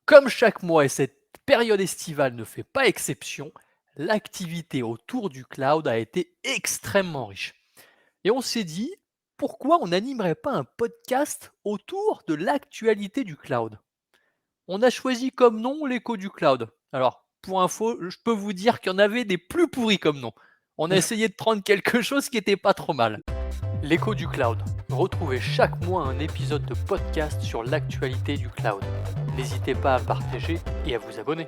Comme chaque mois et cette période estivale ne fait pas exception, l'activité autour du cloud a été extrêmement riche. Et on s'est dit, pourquoi on n'animerait pas un podcast autour de l'actualité du cloud? On a choisi comme nom l'écho du cloud. Alors, pour info, je peux vous dire qu'il y en avait des plus pourris comme nom. On a essayé de prendre quelque chose qui était pas trop mal. L'écho du cloud. Retrouvez chaque mois un épisode de podcast sur l'actualité du cloud. N'hésitez pas à partager et à vous abonner.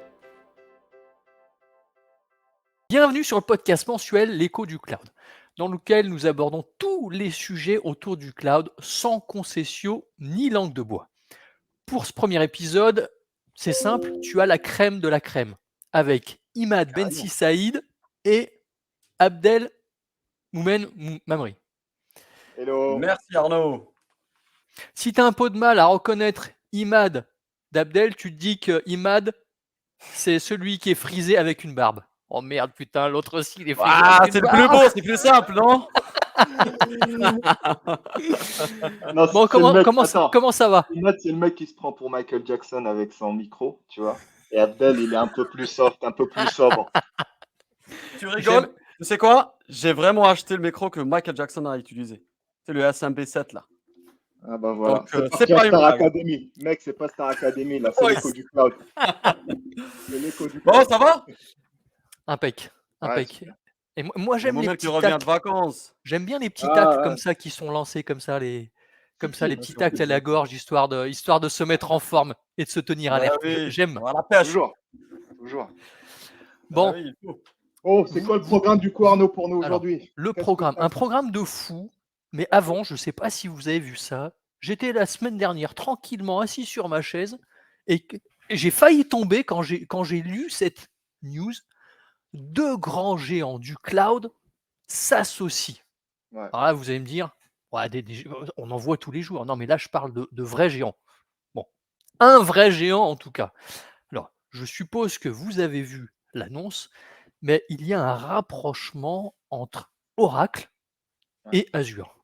Bienvenue sur le podcast mensuel L'écho du cloud, dans lequel nous abordons tous les sujets autour du cloud sans concession ni langue de bois. Pour ce premier épisode, c'est simple, tu as la crème de la crème, avec Imad Bensi Saïd et Abdel Moumen Mamri. Hello. Merci Arnaud. Si tu as un peu de mal à reconnaître Imad d'Abdel, tu te dis que Imad, c'est celui qui est frisé avec une barbe. Oh merde, putain, l'autre aussi, il est frisé avec C'est une le plus barbe. beau, c'est plus simple, non? Non, Bon, c'est le mec, comment ça va? Imad, c'est le mec qui se prend pour Michael Jackson avec son micro, tu vois. Et Abdel, il est un peu plus soft, un peu plus sobre. Tu rigoles? Tu sais quoi? J'ai vraiment acheté le micro que Michael Jackson a utilisé. C'est le SMB7 là. Ah bah voilà. Donc, C'est c'est pas pas une Star blague. Academy. Mec, c'est pas Star Academy, là. C'est Ouais, l'écho du cloud. C'est l'écho du Bon, cloud. ça va? Impec. Ouais, Impec. super. Et moi, j'aime les Mon mec, petits tu reviens tacles. de vacances. J'aime bien les petits Ah, tacles ouais. comme ça qui sont lancés comme ça, les petits Subtil. tacles à la gorge, histoire de se mettre en forme et de se tenir Bah alerte. oui, J'aime. on va à la pêche. Toujours. Toujours. Bon, Oui, il faut. Oh, c'est quoi le programme du coup, Arnaud, pour nous alors, aujourd'hui? le Qu'est-ce que programme, t'as un fait? programme de fou, mais avant, je ne sais pas si vous avez vu ça, j'étais la semaine dernière tranquillement assis sur ma chaise et j'ai failli tomber quand j'ai lu cette news. 2 grands géants du cloud s'associent. Ouais. Alors là, vous allez me dire, ouais, on en voit tous les jours. Non, mais là, je parle de vrais géants. Bon, un vrai géant en tout cas. Alors, je suppose que vous avez vu l'annonce, mais il y a un rapprochement entre Oracle Ouais. et Azure.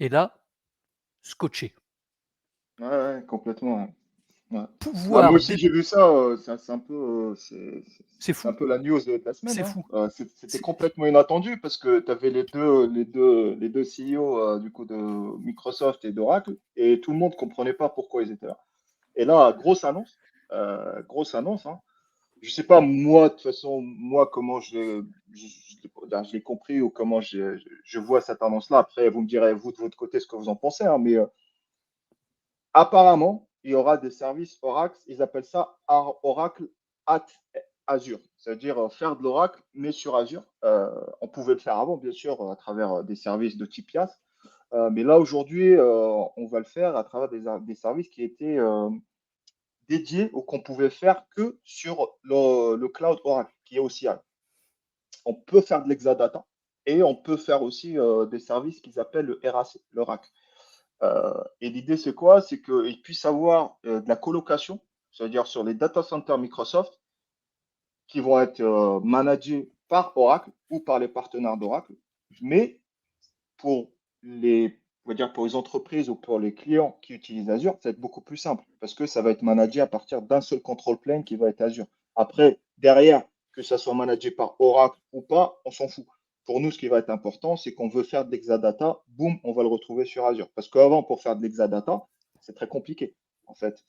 Et là, scotché. Ouais, complètement. Ouais. Bah, moi Pouvoir aussi, j'ai vu ça. C'est un peu, c'est c'est un fou, peu la news de la semaine. c'est Hein. fou. C'était C'est- complètement inattendu parce que tu avais les deux CEO du coup de Microsoft et d'Oracle et tout le monde comprenait pas pourquoi ils étaient là. Et là, grosse annonce. Hein. Je sais pas moi de toute façon moi comment je l'ai compris ou comment je vois cette annonce-là. Après, vous me direz vous de votre côté ce que vous en pensez. Hein, mais apparemment, il y aura des services Oracle, ils appellent ça Oracle at Azure, c'est-à-dire faire de l'Oracle, mais sur Azure. On pouvait le faire avant, bien sûr, à travers des services de type IaaS. Mais là, aujourd'hui, on va le faire à travers des services qui étaient dédiés ou qu'on pouvait faire que sur le cloud Oracle, qui est aussi Azure. On peut faire de l'exadata et on peut faire aussi des services qu'ils appellent le RAC, le RAC. Et l'idée, c'est quoi? C'est qu'ils puissent avoir de la colocation, c'est-à-dire sur les data centers Microsoft, qui vont être managés par Oracle ou par les partenaires d'Oracle. Mais pour on va dire pour les entreprises ou pour les clients qui utilisent Azure, ça va être beaucoup plus simple parce que ça va être managé à partir d'un seul control plane qui va être Azure. Après, derrière, que ça soit managé par Oracle ou pas, on s'en fout. Pour nous, ce qui va être important, c'est qu'on veut faire de l'exadata, boum, on va le retrouver sur Azure. Parce qu'avant, pour faire de l'exadata, c'est très compliqué. En fait,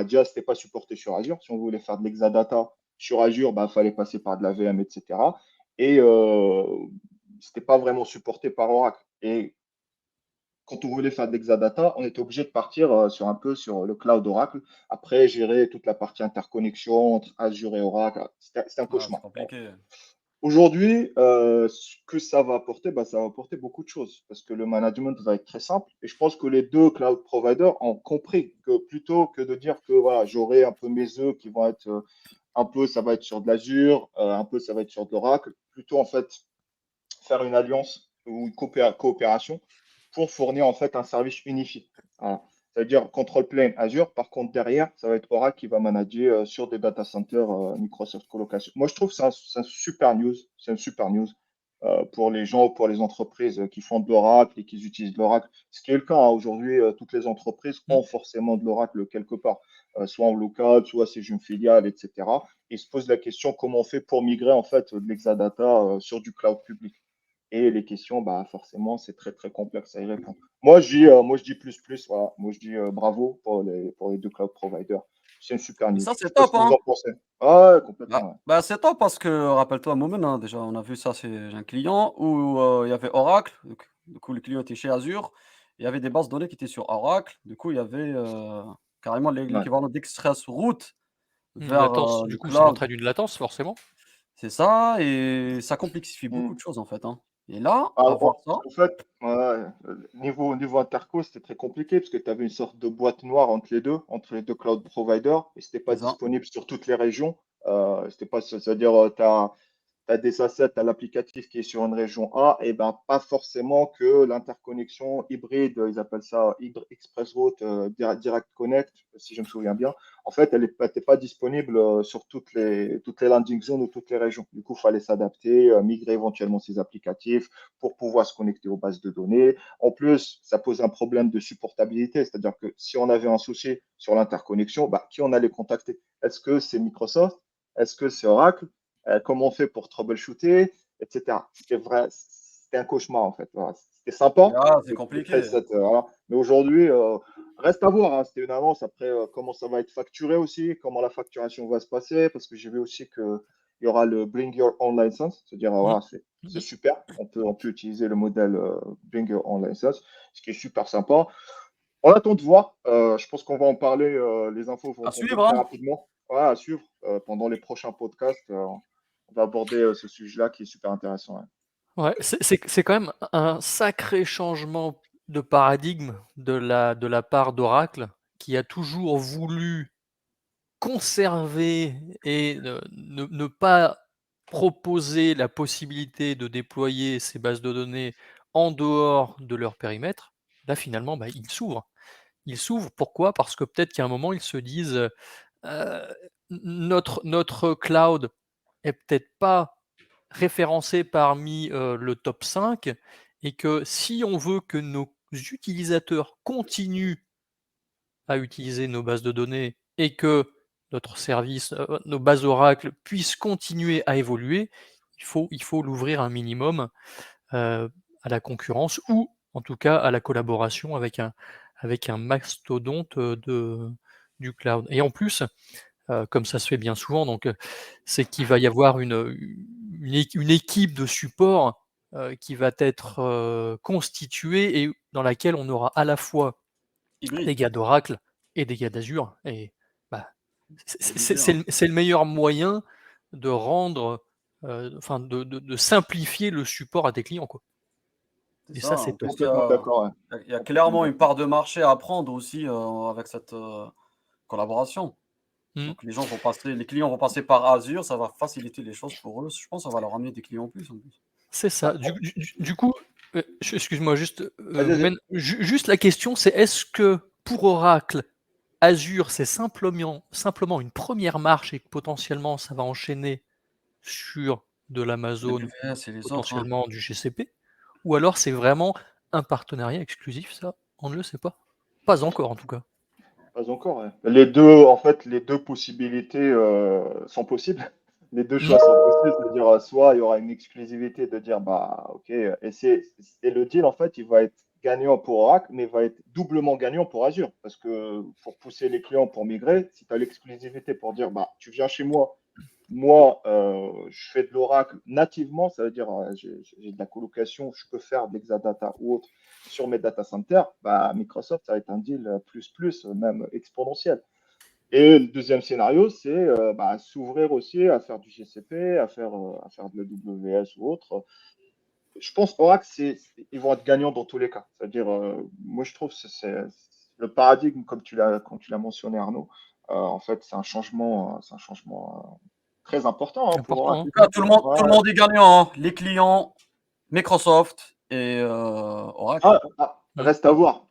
déjà, c'était pas supporté sur Azure. Si on voulait faire de l'exadata sur Azure, il fallait passer par de la VM, etc. Et c'était pas vraiment supporté par Oracle. Et quand on voulait faire de l'exadata, on était obligé de partir sur un peu sur le cloud Oracle. Après, gérer toute la partie interconnexion entre Azure et Oracle, c'était un Ah, c'est cauchemar. compliqué. Aujourd'hui, ce que ça va apporter, ça va apporter beaucoup de choses parce que le management va être très simple. Et je pense que les deux cloud providers ont compris que plutôt que de dire que voilà, j'aurai un peu mes œufs qui vont être un peu, ça va être sur de l'Azure, un peu, ça va être sur de l'Oracle, plutôt en fait faire une alliance ou une coopération pour fournir en fait un service unifié. Voilà. C'est-à-dire control plane Azure. Par contre, derrière, ça va être Oracle qui va manager sur des data centers Microsoft Colocation. Moi, je trouve que c'est un super news. C'est une super news. pour les gens, pour les entreprises qui font de l'Oracle et qui utilisent de l'Oracle. Ce qui est le cas hein. Aujourd'hui, toutes les entreprises Mmh. ont forcément de l'Oracle quelque part, soit en local, soit c'est une filiale, etc. Ils se posent la question comment on fait pour migrer en fait de l'Exadata sur du cloud public. Et les questions, bah, forcément, c'est très, très complexe à y répondre. Moi, je dis plus, voilà. Moi, je dis bravo pour les deux cloud providers. C'est une super Et news. ça, Je sais c'est pas ce top, que vous hein. en pensez. Ah, ouais, complètement. Ouais. C'est top parce que, rappelle-toi, Moment, hein, déjà, on a vu ça chez un client où il y avait Oracle. Donc, du coup, le client était chez Azure. Il y avait des bases de données qui étaient sur Oracle. Du coup, il y avait carrément Ouais. l'équivalent d'Express Route Une vers latence, le du coup, ça cloud. entraîne une latence forcément. C'est ça, et ça complexifie beaucoup Mm. de choses en fait, hein. Et là, Ah, avoir ça, en fait, ouais, niveau interco, c'était très compliqué parce que tu avais une sorte de boîte noire entre les deux cloud providers, et c'était pas c'est ça. disponible sur toutes les régions. C'était pas, c'est-à-dire, tu as des assets, tu as l'applicatif qui est sur une région A, et ben pas forcément que l'interconnexion hybride, ils appellent ça Express Route Direct Connect, si je me souviens bien. En fait, elle n'était pas disponible sur toutes les landing zones ou toutes les régions. Du coup, il fallait s'adapter, migrer éventuellement ces applicatifs pour pouvoir se connecter aux bases de données. En plus, ça pose un problème de supportabilité, c'est-à-dire que si on avait un souci sur l'interconnexion, bah, qui on allait contacter? Est-ce que c'est Microsoft? Est-ce que c'est Oracle? Comment on fait pour troubleshooter, etc. C'était un cauchemar en fait. Voilà. C'était sympa C'est de créer compliqué. cette. Voilà. Mais aujourd'hui, reste à voir. Hein. C'était une annonce. Après, comment ça va être facturé aussi, comment la facturation va se passer, parce que j'ai vu aussi qu'il y aura le Bring Your Own License, c'est-à-dire Mmh. voilà, c'est Mmh. super. On peut utiliser le modèle Bring Your Own License, ce qui est super sympa. On attend de voir. Je pense qu'on va en parler. Les infos vont À tomber suivre, très hein. rapidement. Voilà, à suivre pendant les prochains podcasts. On va aborder ce sujet-là qui est super intéressant. Ouais. Ouais, c'est quand même un sacré changement de paradigme de la part d'Oracle, qui a toujours voulu conserver et ne pas proposer la possibilité de déployer ces bases de données en dehors de leur périmètre. Là, finalement, bah, ils s'ouvrent. Ils s'ouvrent, pourquoi? Parce que peut-être qu'à un moment, ils se disent, notre cloud est peut-être pas référencé parmi, le top 5, et que si on veut que nos utilisateurs continuent à utiliser nos bases de données et que notre service, nos bases Oracle puissent continuer à évoluer, il faut l'ouvrir un minimum, à la concurrence, ou en tout cas à la collaboration avec un mastodonte, du cloud. Et en plus, comme ça se fait bien souvent, donc c'est qu'il va y avoir une équipe de support, qui va être, constituée, et dans laquelle on aura à la fois des Hybride, gars d'Oracle et des gars d'Azure, et bah, obligé, hein. c'est le meilleur moyen de rendre, enfin de simplifier le support à tes clients, quoi, C'est et ça, ça, c'est hein. En top. plus, Complètement d'accord. Ouais. il y a Complètement clairement une d'accord. part de marché à prendre aussi avec cette collaboration. Mmh. Donc les clients vont passer par Azure, ça va faciliter les choses pour eux. Je pense que ça va leur ramener des clients en plus, en plus. C'est Ouais. ça. Du coup, excuse-moi juste, Vas-y, vas-y. juste la question, c'est est-ce que pour Oracle, Azure, c'est simplement une première marche, et que potentiellement ça va enchaîner sur de l'Amazon, AWS et les autres, hein. potentiellement du GCP? Ou alors c'est vraiment un partenariat exclusif? Ça, on ne le sait pas. Pas encore en tout cas. Pas encore. Ouais. Les deux, en fait, les deux possibilités sont possibles. Les deux Mmh. choix sont possibles. C'est-à-dire, soit il y aura une exclusivité de dire, bah, OK, et le deal, en fait, il va être gagnant pour Oracle, mais il va être doublement gagnant pour Azure. Parce que pour pousser les clients pour migrer, si tu as l'exclusivité pour dire, bah, tu viens chez moi, moi, je fais de l'Oracle nativement, ça veut dire j'ai de la colocation, je peux faire de l'Exadata ou autre sur mes data centers, bah, Microsoft, ça va être un deal plus, même exponentiel. Et le deuxième scénario, c'est bah, s'ouvrir aussi à faire du GCP, à faire de l'AWS ou autre. Je pense Oracle, ils vont être gagnants dans tous les cas. C'est-à-dire, moi, je trouve que c'est le paradigme, comme tu l'as mentionné, Arnaud. En fait, c'est un changement très important hein, pour Important, Oracle. hein. En tout cas, tout le Ouais. monde est gagnant, hein. Les clients, Microsoft et Oracle. Mmh. Reste à voir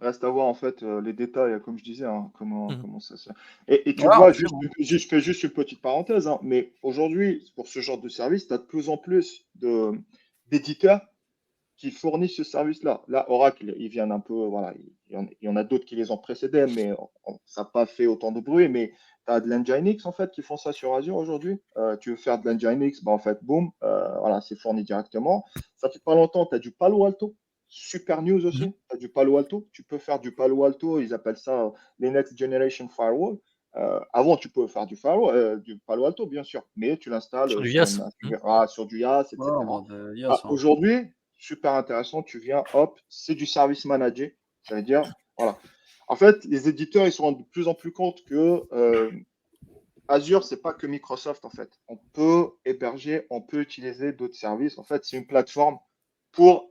en fait les détails, comme je disais, hein, Mmh. comment ça se fait. Et tu Voilà, vois, suivre, hein. je fais juste une petite parenthèse, hein, mais aujourd'hui, pour ce genre de service, tu as de plus en plus d'éditeurs qui fournissent ce service-là. Là, Oracle, ils viennent un peu, voilà, il y en a d'autres qui les ont précédés, mais ça n'a pas fait autant de bruit. Mais tu as de l'Nginx, en fait, qui font ça sur Azure aujourd'hui. Tu veux faire de l'Nginx, bah, en fait, boum, voilà, c'est fourni directement. Ça fait pas longtemps, tu as du Palo Alto. Super news aussi, Mhm. tu as du Palo Alto. Tu peux faire du Palo Alto, ils appellent ça les Next Generation Firewall. Avant, tu peux faire du firewall, du Palo Alto, bien sûr, mais tu Sur l'installes du sur, YAS. sur du IaaS, Ouais, en etc. mode IaaS, ouais. Aujourd'hui, super intéressant, tu viens, hop, c'est du service manager. Ça veut dire, voilà. En fait, les éditeurs, ils se rendent de plus en plus compte que Azure, c'est pas que Microsoft, en fait. On peut héberger, on peut utiliser d'autres services. En fait, c'est une plateforme pour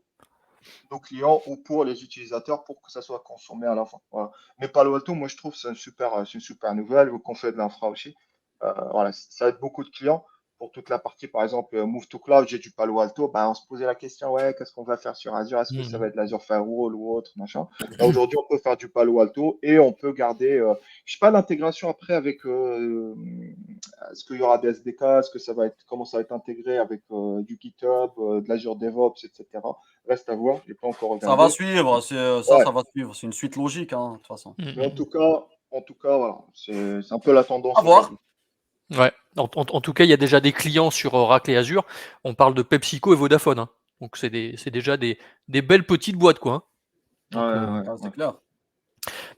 nos clients ou pour les utilisateurs pour que ça soit consommé à la fin. Voilà. Mais Palo Alto, moi, je trouve que c'est une super nouvelle, vu qu'on fait de l'infra aussi. Voilà, ça aide beaucoup de clients. Pour toute la partie, par exemple, Move to Cloud, j'ai du Palo Alto, ben, on se posait la question, ouais, qu'est-ce qu'on va faire sur Azure? Est-ce que ça va Mhm. être l'Azure Firewall ou autre, machin? Là, aujourd'hui, on peut faire du Palo Alto et on peut garder, je sais pas l'intégration après avec, est-ce qu'il y aura des SDK, est-ce que ça va être, comment ça va être intégré avec du GitHub, de l'Azure DevOps, etc. Reste à voir, je n'ai pas encore Ça va regardé. suivre, Ouais, ça va suivre. C'est une suite logique, hein, de toute façon. mais Mhm. en tout cas, voilà, c'est un peu la À tendance voir. aujourd'hui. Ouais. En tout cas, il y a déjà des clients sur Oracle et Azure. On parle de PepsiCo et Vodafone, hein. Donc c'est déjà des belles petites boîtes, quoi, hein. Ouais, Donc, ouais, Ah, ouais. c'est clair.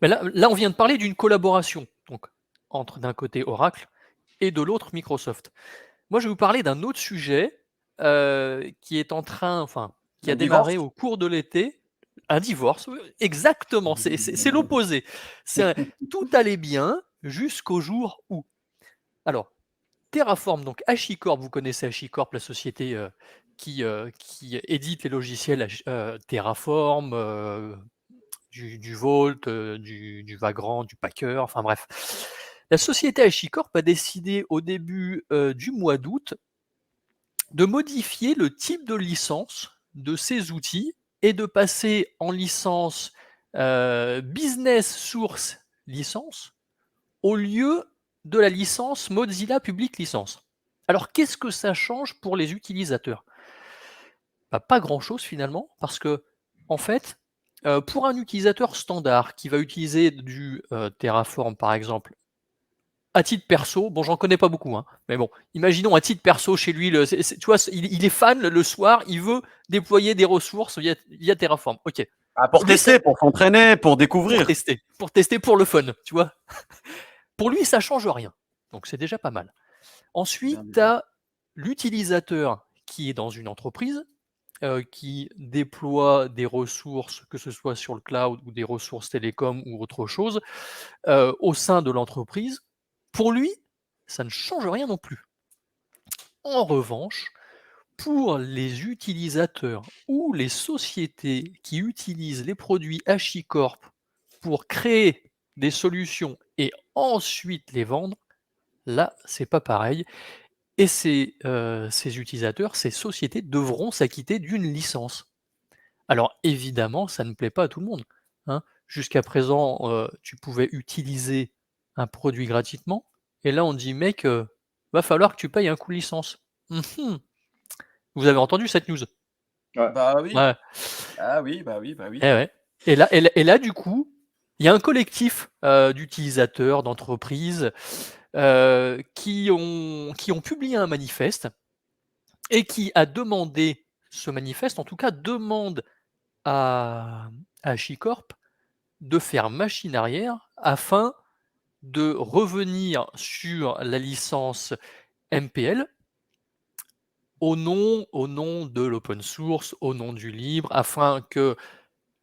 mais là, on vient de parler d'une collaboration, donc entre d'un côté Oracle et de l'autre Microsoft. Moi, je vais vous parler d'un autre sujet qui est en train, enfin, qui a Un démarré divorce? au cours de l'été. Un divorce, oui, exactement. C'est l'opposé. Tout allait bien jusqu'au jour où. Alors, Terraform, donc HashiCorp, vous connaissez HashiCorp, la société qui édite les logiciels Terraform, du Vault, du Vagrant, du Packer, enfin bref. La société HashiCorp a décidé au début du mois d'août de modifier le type de licence de ces outils et de passer en licence Business Source Licence au lieu de la licence Mozilla Public License. Alors qu'est-ce que ça change pour les utilisateurs? Bah, pas grand-chose finalement, parce que en fait, pour un utilisateur standard qui va utiliser du Terraform par exemple, à titre perso, bon j'en connais pas beaucoup, hein, mais bon, imaginons à titre perso chez lui, tu vois, il est fan le soir, il veut déployer des ressources via Terraform. Ok, Ah, pour lui, tester, pour s'entraîner, pour découvrir. pour tester pour le fun, tu vois. Pour lui, ça change rien, donc c'est déjà pas mal. Bien Ensuite, tu évidemment. as l'utilisateur qui est dans une entreprise, qui déploie des ressources, que ce soit sur le cloud ou des ressources télécom ou autre chose, au sein de l'entreprise. Pour lui, ça ne change rien non plus. En revanche, pour les utilisateurs ou les sociétés qui utilisent les produits HashiCorp pour créer des solutions et ensuite les vendre, là, c'est pas pareil. Et ces utilisateurs, ces sociétés devront s'acquitter d'une licence. Alors évidemment, ça ne plaît pas à tout le monde, hein. Jusqu'à présent, tu pouvais utiliser un produit gratuitement et là on dit: «Mec, va falloir que tu payes un coût de licence». Mmh. Vous avez entendu cette news? Ouais. Bah oui. Ouais. Ah oui, bah oui, bah oui. Eh ouais. Et là du coup, il y a un collectif, d'utilisateurs, d'entreprises, qui ont publié un manifeste et qui a demandé ce manifeste, en tout cas demande à HashiCorp de faire machine arrière afin de revenir sur la licence MPL au nom de l'open source, au nom du libre, afin que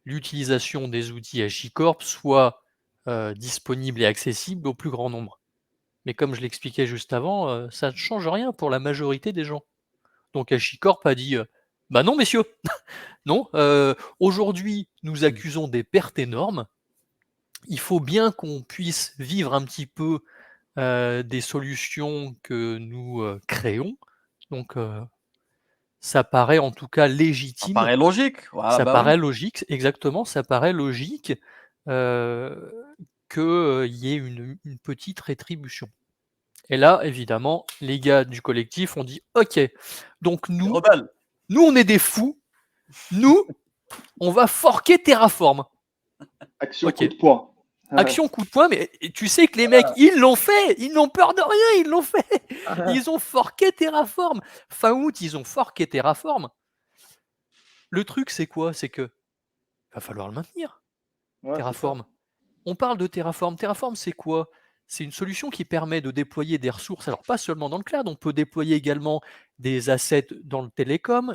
l'utilisation des outils HashiCorp soit disponible et accessible au plus grand nombre. Mais comme je l'expliquais juste avant, ça ne change rien pour la majorité des gens. Donc HashiCorp a dit bah non, messieurs, non, aujourd'hui, nous accusons des pertes énormes. Il faut bien qu'on puisse vivre un petit peu des solutions que nous créons. Donc, ça paraît en tout cas Ça légitime, paraît logique. Voilà, ça bah oui. paraît logique, exactement, ça paraît logique qu'il y ait une petite rétribution. Et là, évidemment, les gars du collectif ont dit: «OK, donc Les nous, rebelles. Nous, on est des fous. Nous, on va forquer Terraform. Action Ok. coup de poing. Action coup de poing, mais tu sais que les mecs, ils l'ont fait. Ils n'ont peur de rien, ils l'ont fait. Ils ont forqué Terraform. Fin août, ils ont forqué Terraform. Le truc, c'est quoi? C'est que va falloir le maintenir, Ouais, c'est ça. Terraform. On parle de Terraform. Terraform, c'est quoi? C'est une solution qui permet de déployer des ressources, alors pas seulement dans le cloud, on peut déployer également des assets dans le télécom.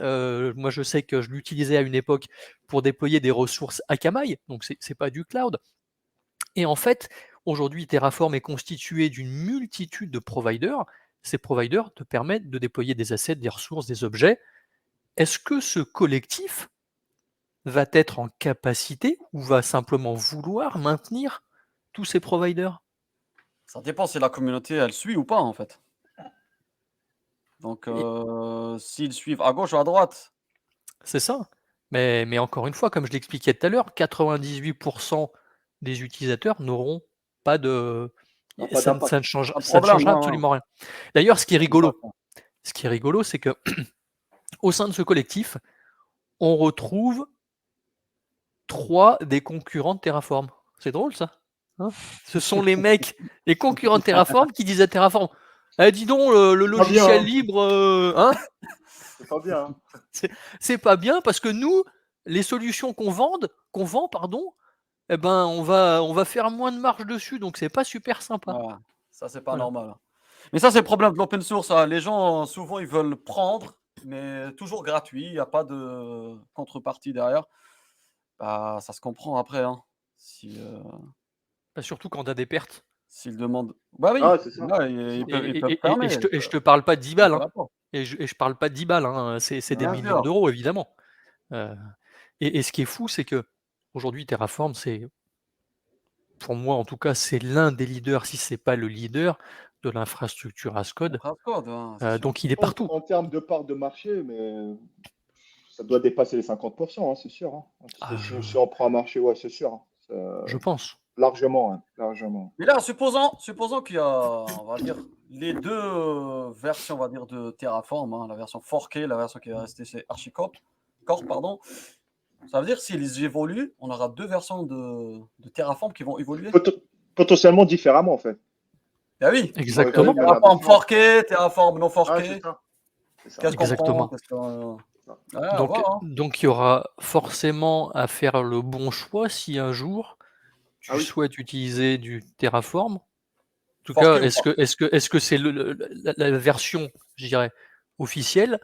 Moi, je sais que je l'utilisais à une époque pour déployer des ressources Akamai, donc c'est pas du cloud. Et en fait, aujourd'hui, Terraform est constitué d'une multitude de providers. Ces providers te permettent de déployer des assets, des ressources, des objets. Est-ce que ce collectif va être en capacité ou va simplement vouloir maintenir tous ces providers? Ça dépend si la communauté, elle suit ou pas, en fait. Donc, Et s'ils suivent à gauche ou à droite, c'est ça. Mais encore une fois, comme je l'expliquais tout à l'heure, 98% des utilisateurs n'auront pas de. Non, pas Ça, d'impact. pas de ça ne problème, changera non, non, absolument rien. D'ailleurs, d'impact, non. ce qui est rigolo, c'est que au sein de ce collectif, on retrouve 3 des concurrents de Terraform. C'est drôle ça, hein? Ce sont les mecs, les concurrents de Terraform qui disent à Terraform: «Eh dis donc, le C'est pas bien, logiciel hein. libre, hein, C'est pas bien, hein. c'est pas bien parce que nous, les solutions qu'on vend pardon, eh ben, on va faire moins de marge dessus, donc c'est pas super sympa». Ouais, ça, c'est pas Voilà. normal. Mais ça, c'est le problème de l'open source, hein. Les gens, souvent, ils veulent prendre, mais toujours gratuit, il y a pas de contrepartie derrière. Bah, ça se comprend après, hein. Si, Bah, surtout quand tu as des pertes s'ils demandent bah Ah, oui, c'est ça. là, C'est ça. ils peuvent fermer, et je te parle pas de 10 balles, couper hein, la porte. et je parle pas de 10 balles, hein, c'est des Bien millions sûr. d'euros évidemment. Heu et ce qui est fou, c'est qu'aujourd'hui Terraform, c'est pour moi en tout cas, c'est l'un des leaders, si c'est pas le leader de l'infrastructure as On code, trace code, hein, c'est sûr. donc il est Je pense partout. en termes de part de marché, mais ça doit dépasser les 50%, hein, c'est sûr, hein. Ah, Si on prend un marché, ouais, c'est sûr, hein. je pense. Largement, hein, largement. Mais là, supposons qu'il y a, on va dire, les 2 versions, on va dire, de Terraform, hein, la version forkée, la version qui est restée chez Corp, pardon. Ça veut dire s'ils évoluent, on aura 2 versions de Terraform qui vont évoluer? Potentiellement différemment, en fait. Ah oui, Ils vont évoluer Exactement, de manière Terraform différente. forké, Terraform non Ah, c'est forké. ça. C'est ça. Qu'est-ce qu'on prend? exactement. Qu'est-ce qu'on Ça. ouais, à voir, hein. Donc il y aura forcément à faire le bon choix si un jour Ah tu oui. souhaites utiliser du Terraform. En tout cas, Forké ou pas? est-ce que c'est la version, je dirais, officielle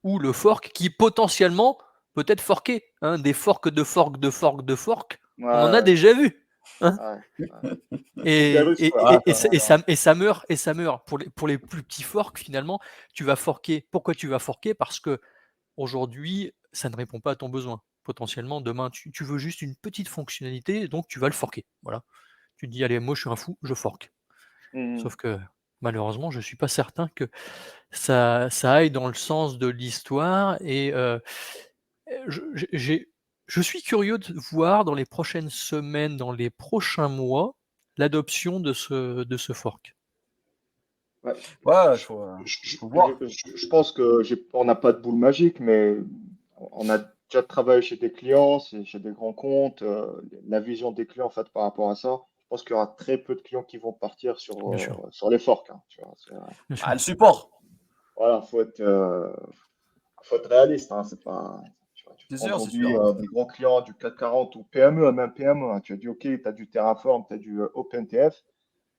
ou le fork qui potentiellement peut être forqué, hein, des forks de forks de forks de forks, Ouais, on en a ouais, déjà vu, hein. ouais, ouais. Poupée Et, russe, et, quoi. Ouais, et, et, ça ça, va, et, ça. ça, et ça meurt, et ça meurt. Pour les plus petits forks, finalement, tu vas forquer. Pourquoi tu vas forquer? Parce que aujourd'hui, ça ne répond pas à ton besoin. Potentiellement, demain, tu veux juste une petite fonctionnalité, donc tu vas le forquer. Voilà. Tu te dis, allez, moi je suis un fou, je fork. Mhm. Sauf que malheureusement, je ne suis pas certain que ça aille dans le sens de l'histoire et je suis curieux de voir dans les prochaines semaines, dans les prochains mois, l'adoption de ce fork. Ouais. Ouais, Je, faut voir. je pense que on n'a pas de boule magique, mais on a déjà travaillé chez des clients, chez des grands comptes. La vision des clients, en fait, par rapport à ça, je pense qu'il y aura très peu de clients qui vont partir Bien sûr, sur les forks, hein, tu vois. bien Bah, sûr. le support, Voilà, faut être réaliste, hein, c'est pas. Tu vois, tu c'est prends sûr, c'est aujourd'hui sûr. des grands clients du CAC 40 ou PME, même PME, hein, tu as dit, OK, tu as du Terraform, tu as du OpenTF.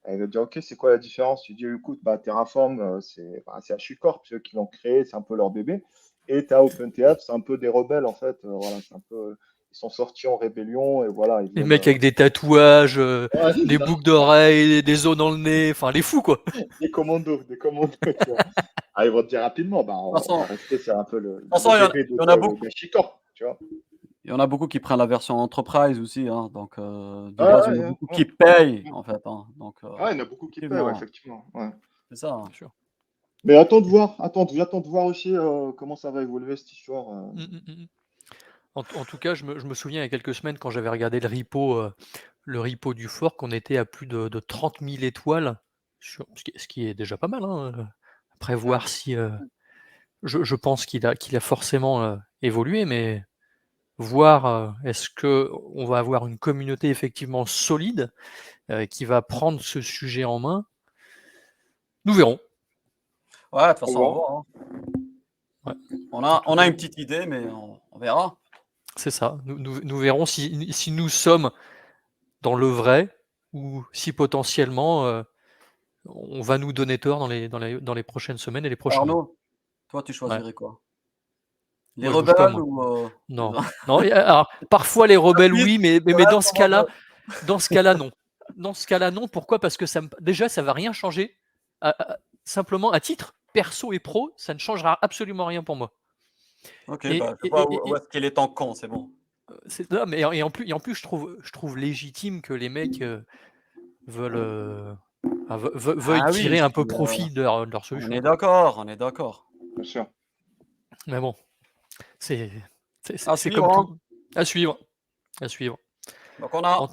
Elle va dire, OK, c'est quoi la différence? Tu dis, écoute, bah, Terraform, c'est HashiCorp, ceux qui l'ont créé, c'est un peu leur bébé. Et tu as OpenTF, c'est un peu des rebelles, en fait. Voilà, c'est un peu, ils sont sortis en rébellion et voilà, ils Les veulent. mecs avec des tatouages, Ouais, c'est des ça. boucles d'oreilles, des os dans le nez, enfin les fous quoi. Des commandos, tu vois. Ah, ils vont te dire rapidement, bah, De toute on va façon, rester, c'est un peu façon, le bébé il y en a beaucoup. d'HashiCorp, tu vois. Il y en a beaucoup qui prennent la version enterprise aussi, hein, donc de Ouais, base, il y ouais, en a ouais, beaucoup ouais. qui payent, en fait, hein, donc Ouais, il y en a beaucoup qui paient, ouais, effectivement, effectivement. Ouais. c'est ça, Bien hein. sûr. Mais attends de voir, j'attends de voir aussi comment ça va évoluer cette histoire. Mm, mm, mm. En tout cas, je me souviens il y a quelques semaines quand j'avais regardé le repo du fork, on était à plus de 30 000 étoiles, ce qui est déjà pas mal, hein. Après Ouais. voir si je pense qu'il a forcément évolué, mais voir est-ce qu'on va avoir une communauté effectivement solide qui va prendre ce sujet en main. Nous verrons. Ouais, de toute Au façon, on va revoir. voir. Ouais. On En a, tout on a cas, une petite idée, mais on verra. c'est ça. Nous verrons si nous sommes dans le vrai ou si potentiellement on va nous donner tort dans les prochaines semaines et les prochains mois. Arnaud, toi, tu Ouais. choisirais quoi? Les Moi, je bouge pas, rebelles moi. ou Non. Non, et alors, parfois les la rebelles, suite, oui, mais le dans reste, ce on va cas-là, voir. non. Dans ce cas-là, non. Pourquoi? Parce que déjà, ça va rien changer. Simplement, à titre perso et pro, ça ne changera absolument rien pour moi. Ok, Et, bah, je et, vois et, et- où et- est-ce qu'il est en camp, c'est bon. non, mais et en plus, je trouve légitime que les mecs veulent, veuillent Ah oui, tirer un peu profit de leur on solution, est quoi. d'accord, on est d'accord. Bien sûr. Mais bon, c'est, À c'est suivre, comme hein. tout. À suivre, à suivre. Donc on a, En-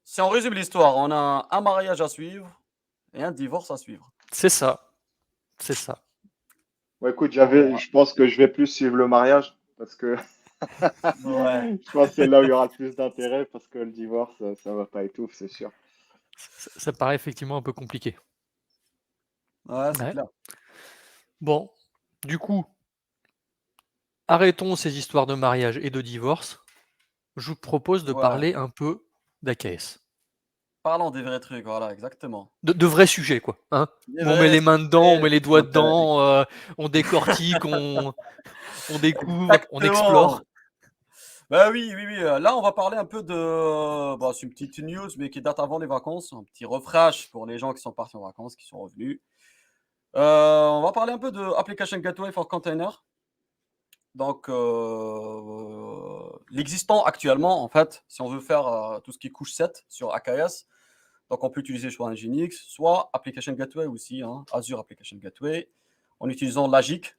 si on résume l'histoire, on a un mariage à suivre et un divorce à suivre. C'est ça, c'est ça. Bon, écoute, Voilà. je pense que je vais plus suivre le mariage parce que Ouais, je pense que c'est là où il y aura le plus d'intérêt parce que le divorce, ça va pas être ouf, c'est sûr. Ça paraît effectivement un peu compliqué. ouais, c'est Ouais. clair. Bon, du coup, arrêtons ces histoires de mariage et de divorce. Je vous propose de Ouais. parler un peu d'AKS. Parlons des vrais trucs, voilà, exactement. De vrais sujets, quoi. Hein, Des où on met vrais les mains dedans, on sujets met les qui doigts intéressent. dedans, on décortique, on découvre, on explore. Exactement. Bah oui, oui, oui. Là, on va parler un peu de. Bah, c'est une petite news, mais qui date avant les vacances. Un petit refresh pour les gens qui sont partis en vacances, qui sont revenus. On va parler un peu de Application Gateway for Container. Donc, l'existant actuellement, en fait, si on veut faire tout ce qui est couche 7 sur AKS, donc on peut utiliser soit Nginx, soit Application Gateway aussi, hein, Azure Application Gateway, en utilisant Lagic.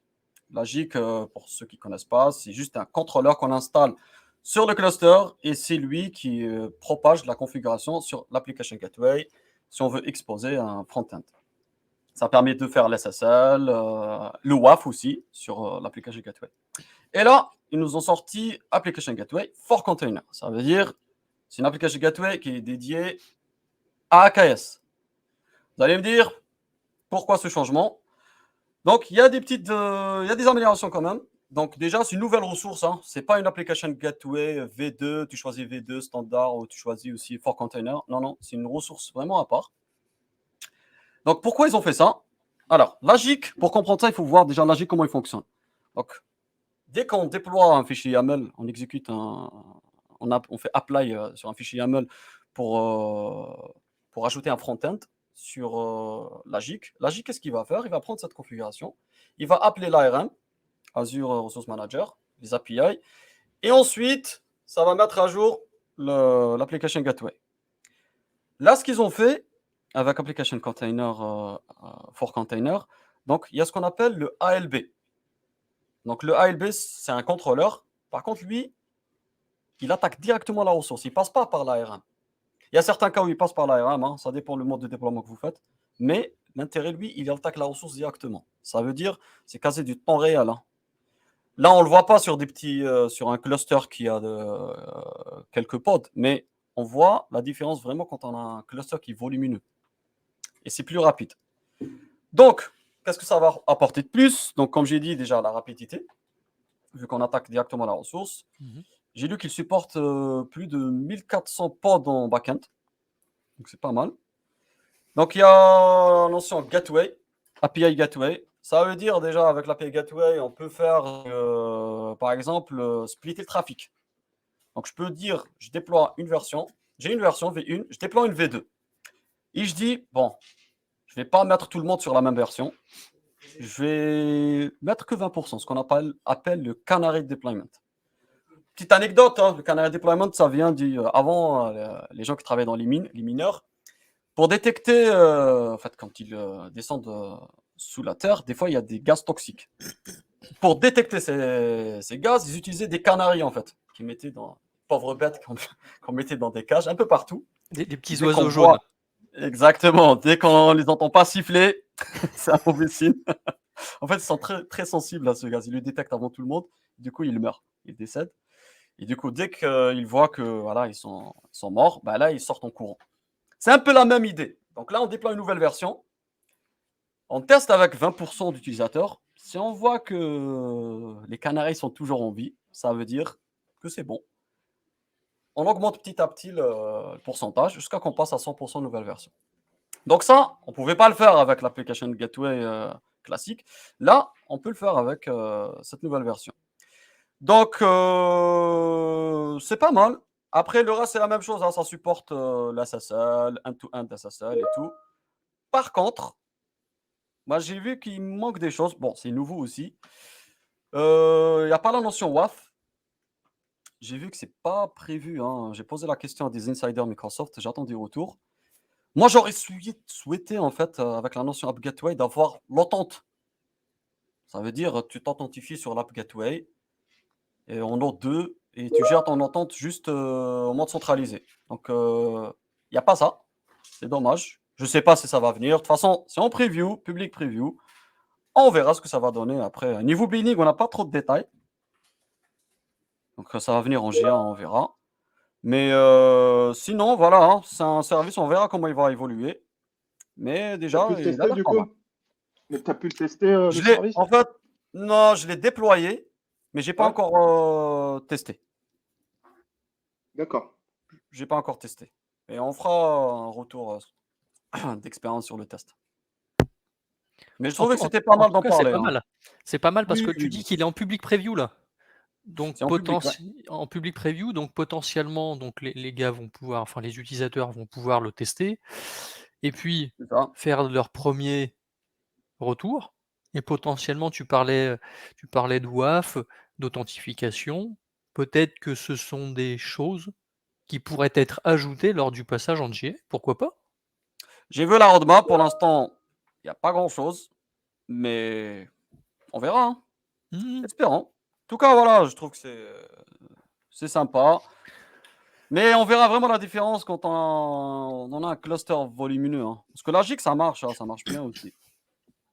Lagic, pour ceux qui ne connaissent pas, c'est juste un contrôleur qu'on installe sur le cluster et c'est lui qui propage la configuration sur l'Application Gateway si on veut exposer un front-end. Ça permet de faire l'SSL, le WAF aussi sur l'Application Gateway. Et là, ils nous ont sorti Application Gateway for Container. Ça veut dire c'est une Application Gateway qui est dédiée à AKS. Vous allez me dire pourquoi ce changement? Donc, il y a des améliorations quand même. Donc, déjà, c'est une nouvelle ressource. Hein. Ce n'est pas une Application Gateway V2. Tu choisis V2 standard ou tu choisis aussi for Container. Non, non, c'est une ressource vraiment à part. Donc, pourquoi ils ont fait ça? Alors, Lagic, pour comprendre ça, il faut voir déjà Lagic comment il fonctionne. Donc, dès qu'on déploie un fichier YAML, on exécute on fait apply sur un fichier YAML pour ajouter un front-end sur Lagic. Lagic, qu'est-ce qu'il va faire? Il va prendre cette configuration, il va appeler l'ARM, Azure Resource Manager, les API, et ensuite, ça va mettre à jour l'application gateway. Là, ce qu'ils ont fait avec Application Container for Container, donc il y a ce qu'on appelle le ALB. Donc le ALB, c'est un contrôleur. Par contre, lui, il attaque directement la ressource. Il ne passe pas par l'ARM. Il y a certains cas où il passe par l'ARM, hein, ça dépend du mode de déploiement que vous faites. Mais l'intérêt, lui, il attaque la ressource directement. Ça veut dire, c'est quasi du temps réel. Hein. Là, on ne le voit pas sur sur un cluster qui a quelques pods, mais on voit la différence vraiment quand on a un cluster qui est volumineux. Et c'est plus rapide. Donc, qu'est-ce que ça va apporter de plus? Donc, comme j'ai dit déjà, la rapidité, vu qu'on attaque directement la ressource. Mhm. J'ai lu qu'il supporte plus de 1400 pods en backend. Donc, c'est pas mal. Donc, il y a la notion gateway, API gateway. Ça veut dire déjà, avec l'API gateway, on peut faire, par exemple, splitter le trafic. Donc, je peux dire, je déploie une version, j'ai une version V1, je déploie une V2. Et je dis, bon, je ne vais pas mettre tout le monde sur la même version. Je vais mettre que 20%, ce qu'on appelle le canary deployment. Petite anecdote, hein, le canary deployment, ça vient avant les gens qui travaillent dans les mines, les mineurs. Pour détecter, en fait, quand ils descendent sous la terre, des fois, il y a des gaz toxiques. Pour détecter ces gaz, ils utilisaient des canaris, en fait, qu'ils mettaient dans pauvres bêtes qu'on mettait dans des cages un peu partout. Des petits Dès qu'on oiseaux jaunes. voit, exactement, dès qu'on les entend pas siffler, c'est un mauvais signe. En fait, ils sont très, très sensibles à ce gaz. Ils le détectent avant tout le monde. Du coup, il meurt. Il décède. Et du coup, dès qu'ils voient que voilà, ils sont morts, bah là, ils sortent en courant. C'est un peu la même idée. Donc là, on déploie une nouvelle version. On teste avec 20% d'utilisateurs. Si on voit que les canaris sont toujours en vie, ça veut dire que c'est bon. On augmente petit à petit le pourcentage jusqu'à qu'on passe à 100% nouvelle version. Donc ça, on ne pouvait pas le faire avec l'application Gateway classique. Là, on peut le faire avec cette nouvelle version. Donc, c'est pas mal. Après, le reste, c'est la même chose. Hein. Ça supporte l'SSL, end-to-end SSL et tout. Par contre, moi, j'ai vu qu'il manque des choses. Bon, c'est nouveau aussi. Il n'y a pas la notion WAF. J'ai vu que c'est pas prévu. Hein. J'ai posé la question à des insiders Microsoft. J'attends des retours. Moi, j'aurais souhaité, en fait, avec la notion App Gateway, d'avoir l'attente. Ça veut dire, tu t'authentifies sur l'App Gateway et en autre 2 et tu gères ton attente juste en mode centralisé. Donc, il n'y a pas ça. C'est dommage. Je ne sais pas si ça va venir. De toute façon, c'est en preview, public preview. On verra ce que ça va donner après. Niveau billing, on n'a pas trop de détails. Donc, ça va venir en GA, on verra. Mais sinon, voilà, hein, c'est un service, on verra comment il va évoluer. Mais T'as déjà, pu le il a tester l'air du pas mal. coup? Mais t'as pu le tester le Je l'ai, service? en fait, non, je l'ai déployé, mais j'ai pas Ouais, encore testé. d'accord. J'ai pas encore testé. Et on fera un retour d'expérience sur le test. Mais je En trouvais tout que en c'était pas en mal tout d'en cas, c'est parler. pas Hein. mal. C'est pas mal parce Oui, que oui, tu dis oui. qu'il est en public preview là. Donc C'est en public, ouais. en public preview, donc potentiellement, donc les gars vont pouvoir, enfin les utilisateurs vont pouvoir le tester et puis C'est ça. faire leur premier retour et potentiellement tu parlais de WAF, d'authentification. Peut-être que ce sont des choses qui pourraient être ajoutées lors du passage en GA, pourquoi pas? J'ai vu la roadmap. Pour l'instant, il n'y a pas grand-chose. Mais on verra. Hein. Mmh. Espérons. En tout cas, voilà, je trouve que c'est sympa. Mais on verra vraiment la différence quand on a un cluster volumineux. Hein. Parce que la GIC, ça marche. Hein, ça marche bien aussi.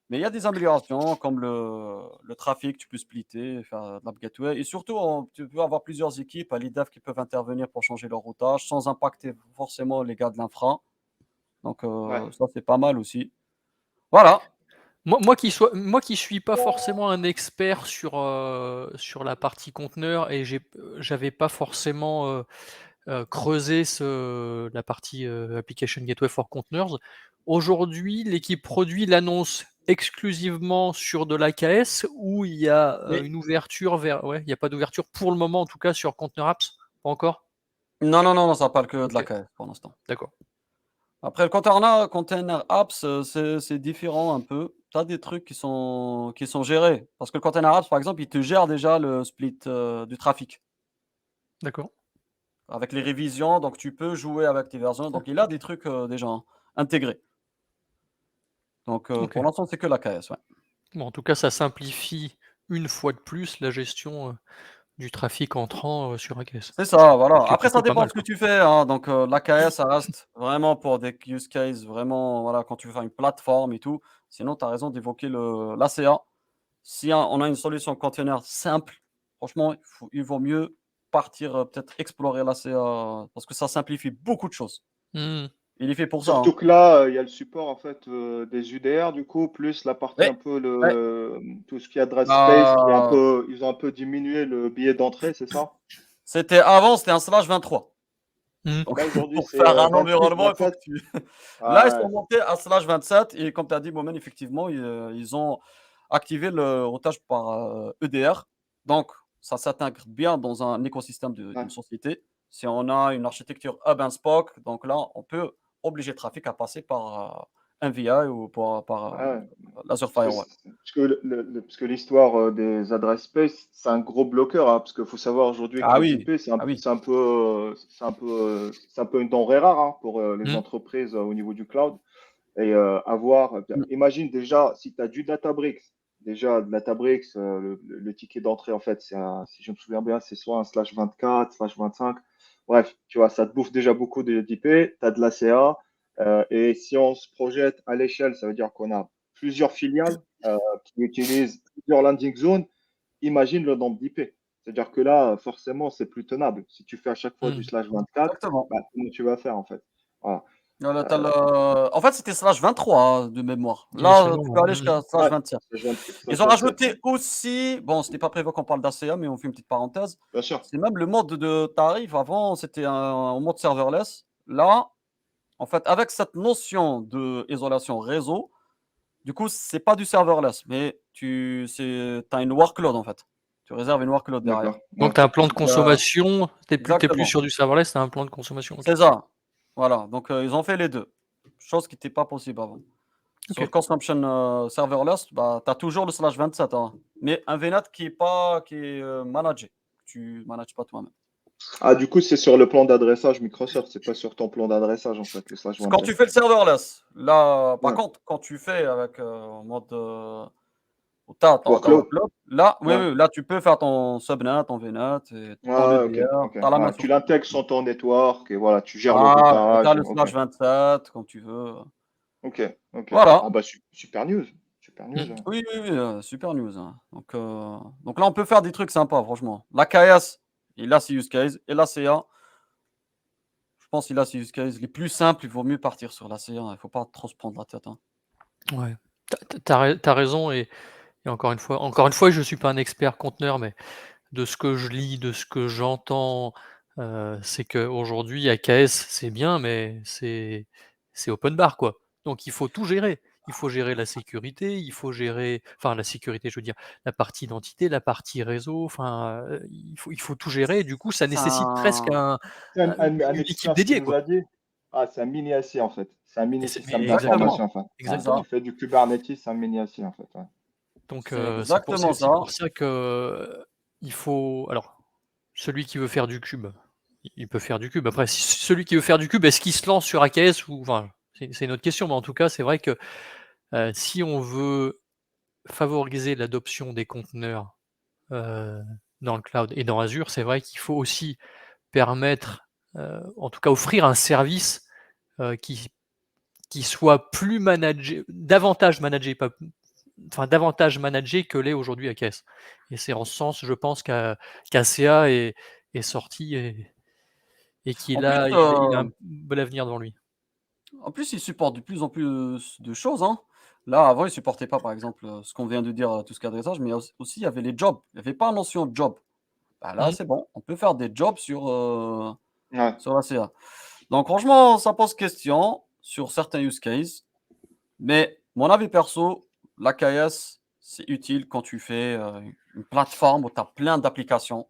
Mais il y a des améliorations comme le trafic, tu peux splitter, faire de l'app gateway. Et surtout, tu peux avoir plusieurs équipes, les devs qui peuvent intervenir pour changer leur routage sans impacter forcément les gars de l'infra. Donc, Ouais. ça, c'est pas mal aussi. Voilà. Moi qui suis pas forcément un expert sur la partie conteneur et j'avais pas forcément, creusé la partie, application gateway for containers. Aujourd'hui, l'équipe produit l'annonce exclusivement sur de l'AKS ou il y a, Oui. une ouverture vers ouais, il y a pas d'ouverture pour le moment en tout cas sur Container Apps? Pas encore? Non, non, non, non, ça parle que de la OK, KS pour l'instant. d'accord. Après, le container apps, c'est différent un peu. Tu as des trucs qui sont gérés. Parce que le container apps, par exemple, il te gère déjà le split du trafic. D'accord. Avec les révisions, donc tu peux jouer avec tes versions. Donc il a des trucs déjà intégrés. Donc OK. pour l'instant, c'est que l'AKS, ouais. Bon, en tout cas, ça simplifie une fois de plus la gestion, du trafic entrant, sur AKS. C'est ça, Ce voilà. qui est Après, ça plutôt pas dépend de mal, ce que quoi. tu fais, hein. Donc l'AKS, ça reste vraiment pour des use cases, vraiment, voilà, quand tu veux faire une plateforme et tout. Sinon, tu as raison d'évoquer l'ACA. Si on a une solution container simple, franchement, il vaut mieux partir peut-être explorer l'ACA parce que ça simplifie beaucoup de choses. Mmh. Il est fait pour ça. Hein. Surtout que là, il y a le support en fait des UDR du coup, plus la partie Oui, un peu ouais. tout ce qui est address space qui est un Bah, peu, ils ont un peu diminué le billet d'entrée, c'est ça? avant, c'était un slash 23. Mmh. Là Donc, aujourd'hui pour c'est faire un 26, environnement, il faut 27. que tu. Là, ils Ah sont ouais, montés à slash 27 et comme tu as dit, Momen, effectivement, ils ont activé le routage par EDR. Donc, ça s'intègre bien dans un écosystème ouais, d'une société. Si on a une architecture hub and spoke, donc là, on peut obliger le trafic à passer par un VI ou par ouais. l'Azure Parce que, Firewall. parce que l'histoire des adresses space, c'est un gros bloqueur, hein, parce qu'il faut savoir aujourd'hui que Ah les oui, IP, ah oui, c'est un peu une denrée rare hein, pour les Mmh. entreprises au niveau du cloud. Et Mm. imagine déjà, si tu as du Databricks, déjà Databricks, le ticket d'entrée, en fait, si je me souviens bien, c'est soit un slash 24, slash 25. Bref, tu vois, ça te bouffe déjà beaucoup d'IP, tu as de l'ACA. Et si on se projette à l'échelle, ça veut dire qu'on a plusieurs filiales qui utilisent plusieurs landing zones, imagine le nombre d'IP. C'est-à-dire que là, forcément, c'est plus tenable. Si tu fais à chaque fois du Mmh. /24, Exactement. bah, comment tu vas faire en fait? Voilà. Voilà, en fait, c'était /23 hein, de mémoire. Là, Initialement, tu peux ouais. aller Mmh. jusqu'à Ouais, /27. Ils ont /27, ouais. rajouté aussi, bon, c'était pas prévu qu'on parle d'ACA, mais on fait une petite parenthèse. Bien sûr. C'est même le mode de tarif. Avant, c'était un mode serverless. Là, en fait, avec cette notion d'isolation réseau, du coup, c'est pas du serverless, mais as une workload en fait. Tu réserves une workload derrière. D'accord. Donc Ok. tu as un plan de Donc, consommation, tu plus exactement. sur du serverless, tu as un plan de consommation, OK. C'est ça. Voilà. Donc, ils ont fait les deux. Chose qui n'était pas possible avant. Sur le OK. consumption serverless, bah, tu as toujours le /27, hein, mais un VNet qui est managé. Tu ne manages pas toi-même. Ah, du coup, c'est sur le plan d'adressage Microsoft, c'est pas sur ton plan d'adressage en fait, le Quand tu /27. fais le serverless, là, par Ouais. contre, quand tu fais avec en mode où tu as ta Workload. workload, là, oui, Ouais. oui, là, tu peux faire ton subnet, ton VNet, et Ouais, ton ouais, ok, EDR, ok. tu as la main Ouais, sur tu tout. l'intègres sur ton network et voilà, tu gères le Voilà, et tu as routage. le Ok, /27 quand tu veux. ok, ok. Voilà. Ah bah super news. Super news. Mmh. Ouais. Oui, oui, oui, super news, hein. Donc là, on peut faire des trucs sympas, franchement. L'AKS, il a ses use cases. Et l'ACA, je pense qu'il a ses use cases. Les plus simples, il vaut mieux partir sur l'ACA. Il ne faut pas trop se prendre la tête, hein. Ouais. Tu as raison et encore une fois, je suis pas un expert conteneur, mais de ce que je lis, de ce que j'entends, c'est qu'aujourd'hui AKS c'est bien, mais c'est open bar, quoi. Donc il faut tout gérer. Il faut gérer la sécurité, il faut gérer enfin la sécurité, je veux dire, la partie identité, la partie réseau, enfin, il faut tout gérer et du coup ça C'est nécessite presque un... C'est une un équipe expert, ce qu'il dédiée, nous quoi. a dit. Ah, c'est un mini ASI en fait. C'est un Et mini c'est système mais d'information Exactement. en fait. Ouais. C'est ça. Il exactement. fait du Kubernetes, c'est un mini ASI en fait. Ouais. Donc C'est c'est exactement aussi ça. pour ça que, il faut alors, celui qui veut faire du cube, il peut faire du cube. Après si celui qui veut faire du cube, est-ce qu'il se lance sur AKS ou enfin, c'est une autre question, mais en tout cas, c'est vrai que, si on veut favoriser l'adoption des conteneurs, heu, dans le cloud et dans Azure, c'est vrai qu'il faut aussi permettre, en tout cas offrir un service, qui soit plus managé davantage managé, pas enfin davantage managé que l'est aujourd'hui AKS et c'est en ce sens, je pense qu'ACA est sorti et En qu'il plus, a il a un bel avenir devant lui. il supporte de plus en plus de choses, hein. Là, avant, il supportait pas, par exemple, ce qu'on vient de dire, tout ce qui est adressage, mais aussi, il y avait les jobs. Il n'y avait pas la notion de job. Bah, là, Mmh. c'est bon, on peut faire des jobs Ouais. sur ACA. Donc franchement, ça pose question sur certains use cases, mais mon avis perso, l'AKS, c'est utile quand tu fais, une plateforme où tu as plein d'applications.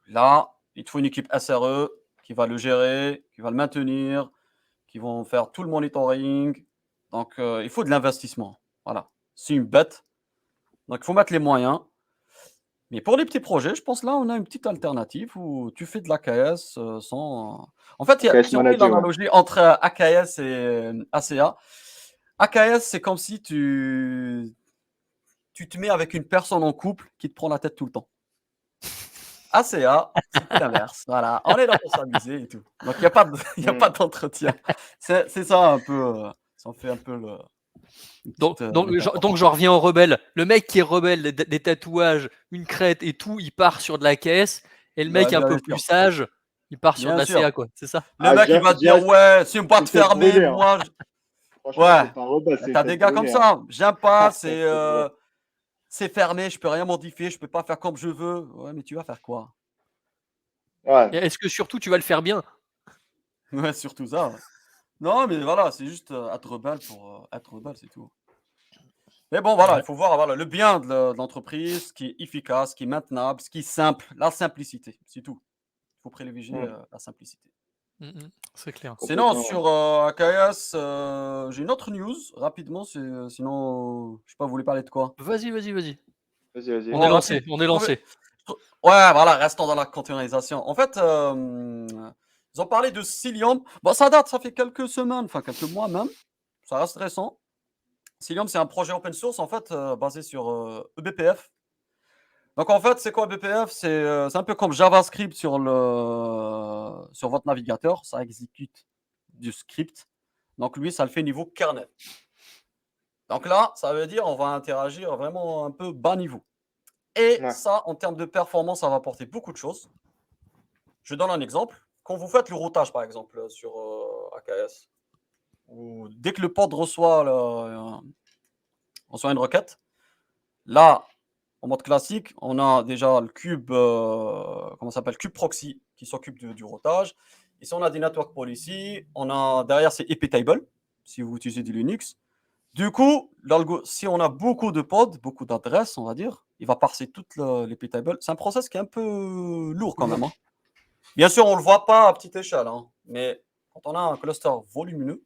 Là, il te faut une équipe SRE qui va le gérer, qui va le maintenir, qui vont faire tout le monitoring. Donc, il faut de l'investissement. Voilà, c'est une bête. Donc, il faut mettre les moyens. Mais pour les petits projets, je pense là, on a une petite alternative où tu fais de l'AKS sans. En fait, AKS si on fait Manager, ouais. l'analogie entre AKS et ACA, AKS, c'est comme si tu te mets avec une personne en couple qui te prend la tête tout le temps. ACA, c'est tout l'inverse. Voilà, on est là pour s'amuser et tout. Donc, il n'y a pas il y a Hmm. pas d'entretien. C'est ça un peu. Ça en fait un peu une Donc petite donc j'en métaphore. donc j'en reviens au rebelle. Le mec qui est rebelle, des tatouages, une crête et tout, il part sur de l'AKS et le Bah, mec un bien peu sûr. plus sage, il part sur de Bien sûr. l'ACA, quoi, c'est ça? Le Ah, mec, il va te dire, ouais, c'est une je viens boîte de te fermée. brûler, hein. Moi, Franchement, ouais. c'est pas un rebelle, Bah, c'est une t'as des tête gars comme brûlée, hein. ça. J'aime pas. C'est C'est fermé. Je peux rien modifier. Je peux pas faire comme je veux. Ouais, mais tu vas faire quoi? Ouais. Et est-ce que surtout tu vas le faire bien? Ouais, surtout ça. Ouais. Non, mais voilà, c'est juste être rebelle pour être rebelle, c'est tout. Mais bon, voilà, il Ouais. faut voir voilà, le bien de l'entreprise, ce qui est efficace, ce qui est maintenable, ce qui est simple, la simplicité, c'est tout. Il faut privilégier Hmm. la simplicité. Mmh mh. C'est clair. Sinon, Complètement. sur AKS, j'ai une autre news, rapidement, sinon, je sais pas, vous voulez parler de quoi? Vas-y, vas-y, vas-y. Vas-y, vas-y. On est Bon, rapide. lancé, on est Je trouvais- lancé. Ouais, voilà, restons dans la containerisation. En fait, ils ont parlé de Cilium. Bon, ça date, ça fait quelques semaines, enfin quelques mois même. Ça reste récent. Cilium, c'est un projet open source, en fait, basé sur eBPF. Donc, en fait, c'est quoi eBPF? C'est un peu comme JavaScript sur votre navigateur. Ça exécute du script. Donc, lui, ça le fait niveau kernel. Donc là, ça veut dire on va interagir vraiment un peu bas niveau. Et Ouais. ça, en termes de performance, ça va apporter beaucoup de choses. Je donne un exemple. Quand vous faites le routage, par exemple, sur AKS, ou dès que le pod reçoit une requête, là, en mode classique, on a déjà le cube, comment ça s'appelle, cube proxy qui s'occupe du routage. Ici, on a des network policy. On a derrière, c'est iptable, si vous utilisez du Linux. Du coup, si on a beaucoup de pods, beaucoup d'adresses, on va dire, il va parser toutes les tables. C'est un process qui est un peu lourd quand même, hein. Bien sûr, on ne le voit pas à petite échelle, hein, mais quand on a un cluster volumineux,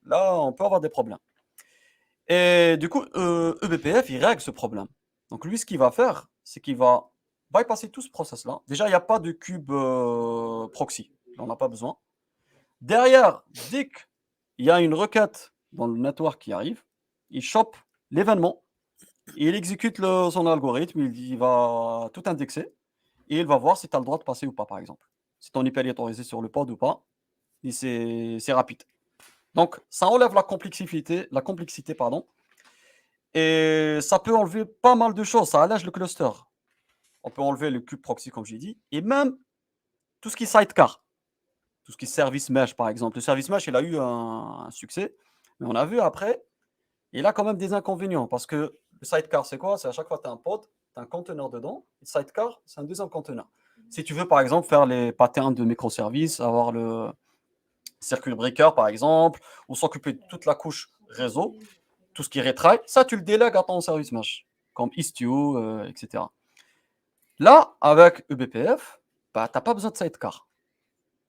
là, on peut avoir des problèmes. Et du coup, eBPF, il règle ce problème. Donc lui, ce qu'il va faire, c'est qu'il va bypasser tout ce process-là. Déjà, il n'y a pas de cube proxy. On n'a pas besoin. Derrière, dès qu'il y a une requête dans le network qui arrive, il chope l'événement, et il exécute son algorithme, il va tout indexer, et il va voir si tu as le droit de passer ou pas, par exemple. Si ton IP est autorisé sur le pod ou pas, et c'est rapide. Donc, ça enlève la complexité, pardon, et ça peut enlever pas mal de choses, ça allège le cluster. On peut enlever le cube proxy, comme j'ai dit, et même tout ce qui est sidecar, tout ce qui est service mesh, par exemple. Le service mesh, il a eu un succès, mais on a vu après, il a quand même des inconvénients, parce que le sidecar, c'est quoi? C'est à chaque fois que tu as un pod, tu as un conteneur dedans, et le sidecar, c'est un deuxième conteneur. Si tu veux, par exemple, faire les patterns de microservices, avoir le circuit breaker, par exemple, ou s'occuper de toute la couche réseau, tout ce qui est retry, ça, tu le délègues à ton service mesh, comme Istio, etc. Là, avec eBPF, bah, tu n'as pas besoin de sidecar.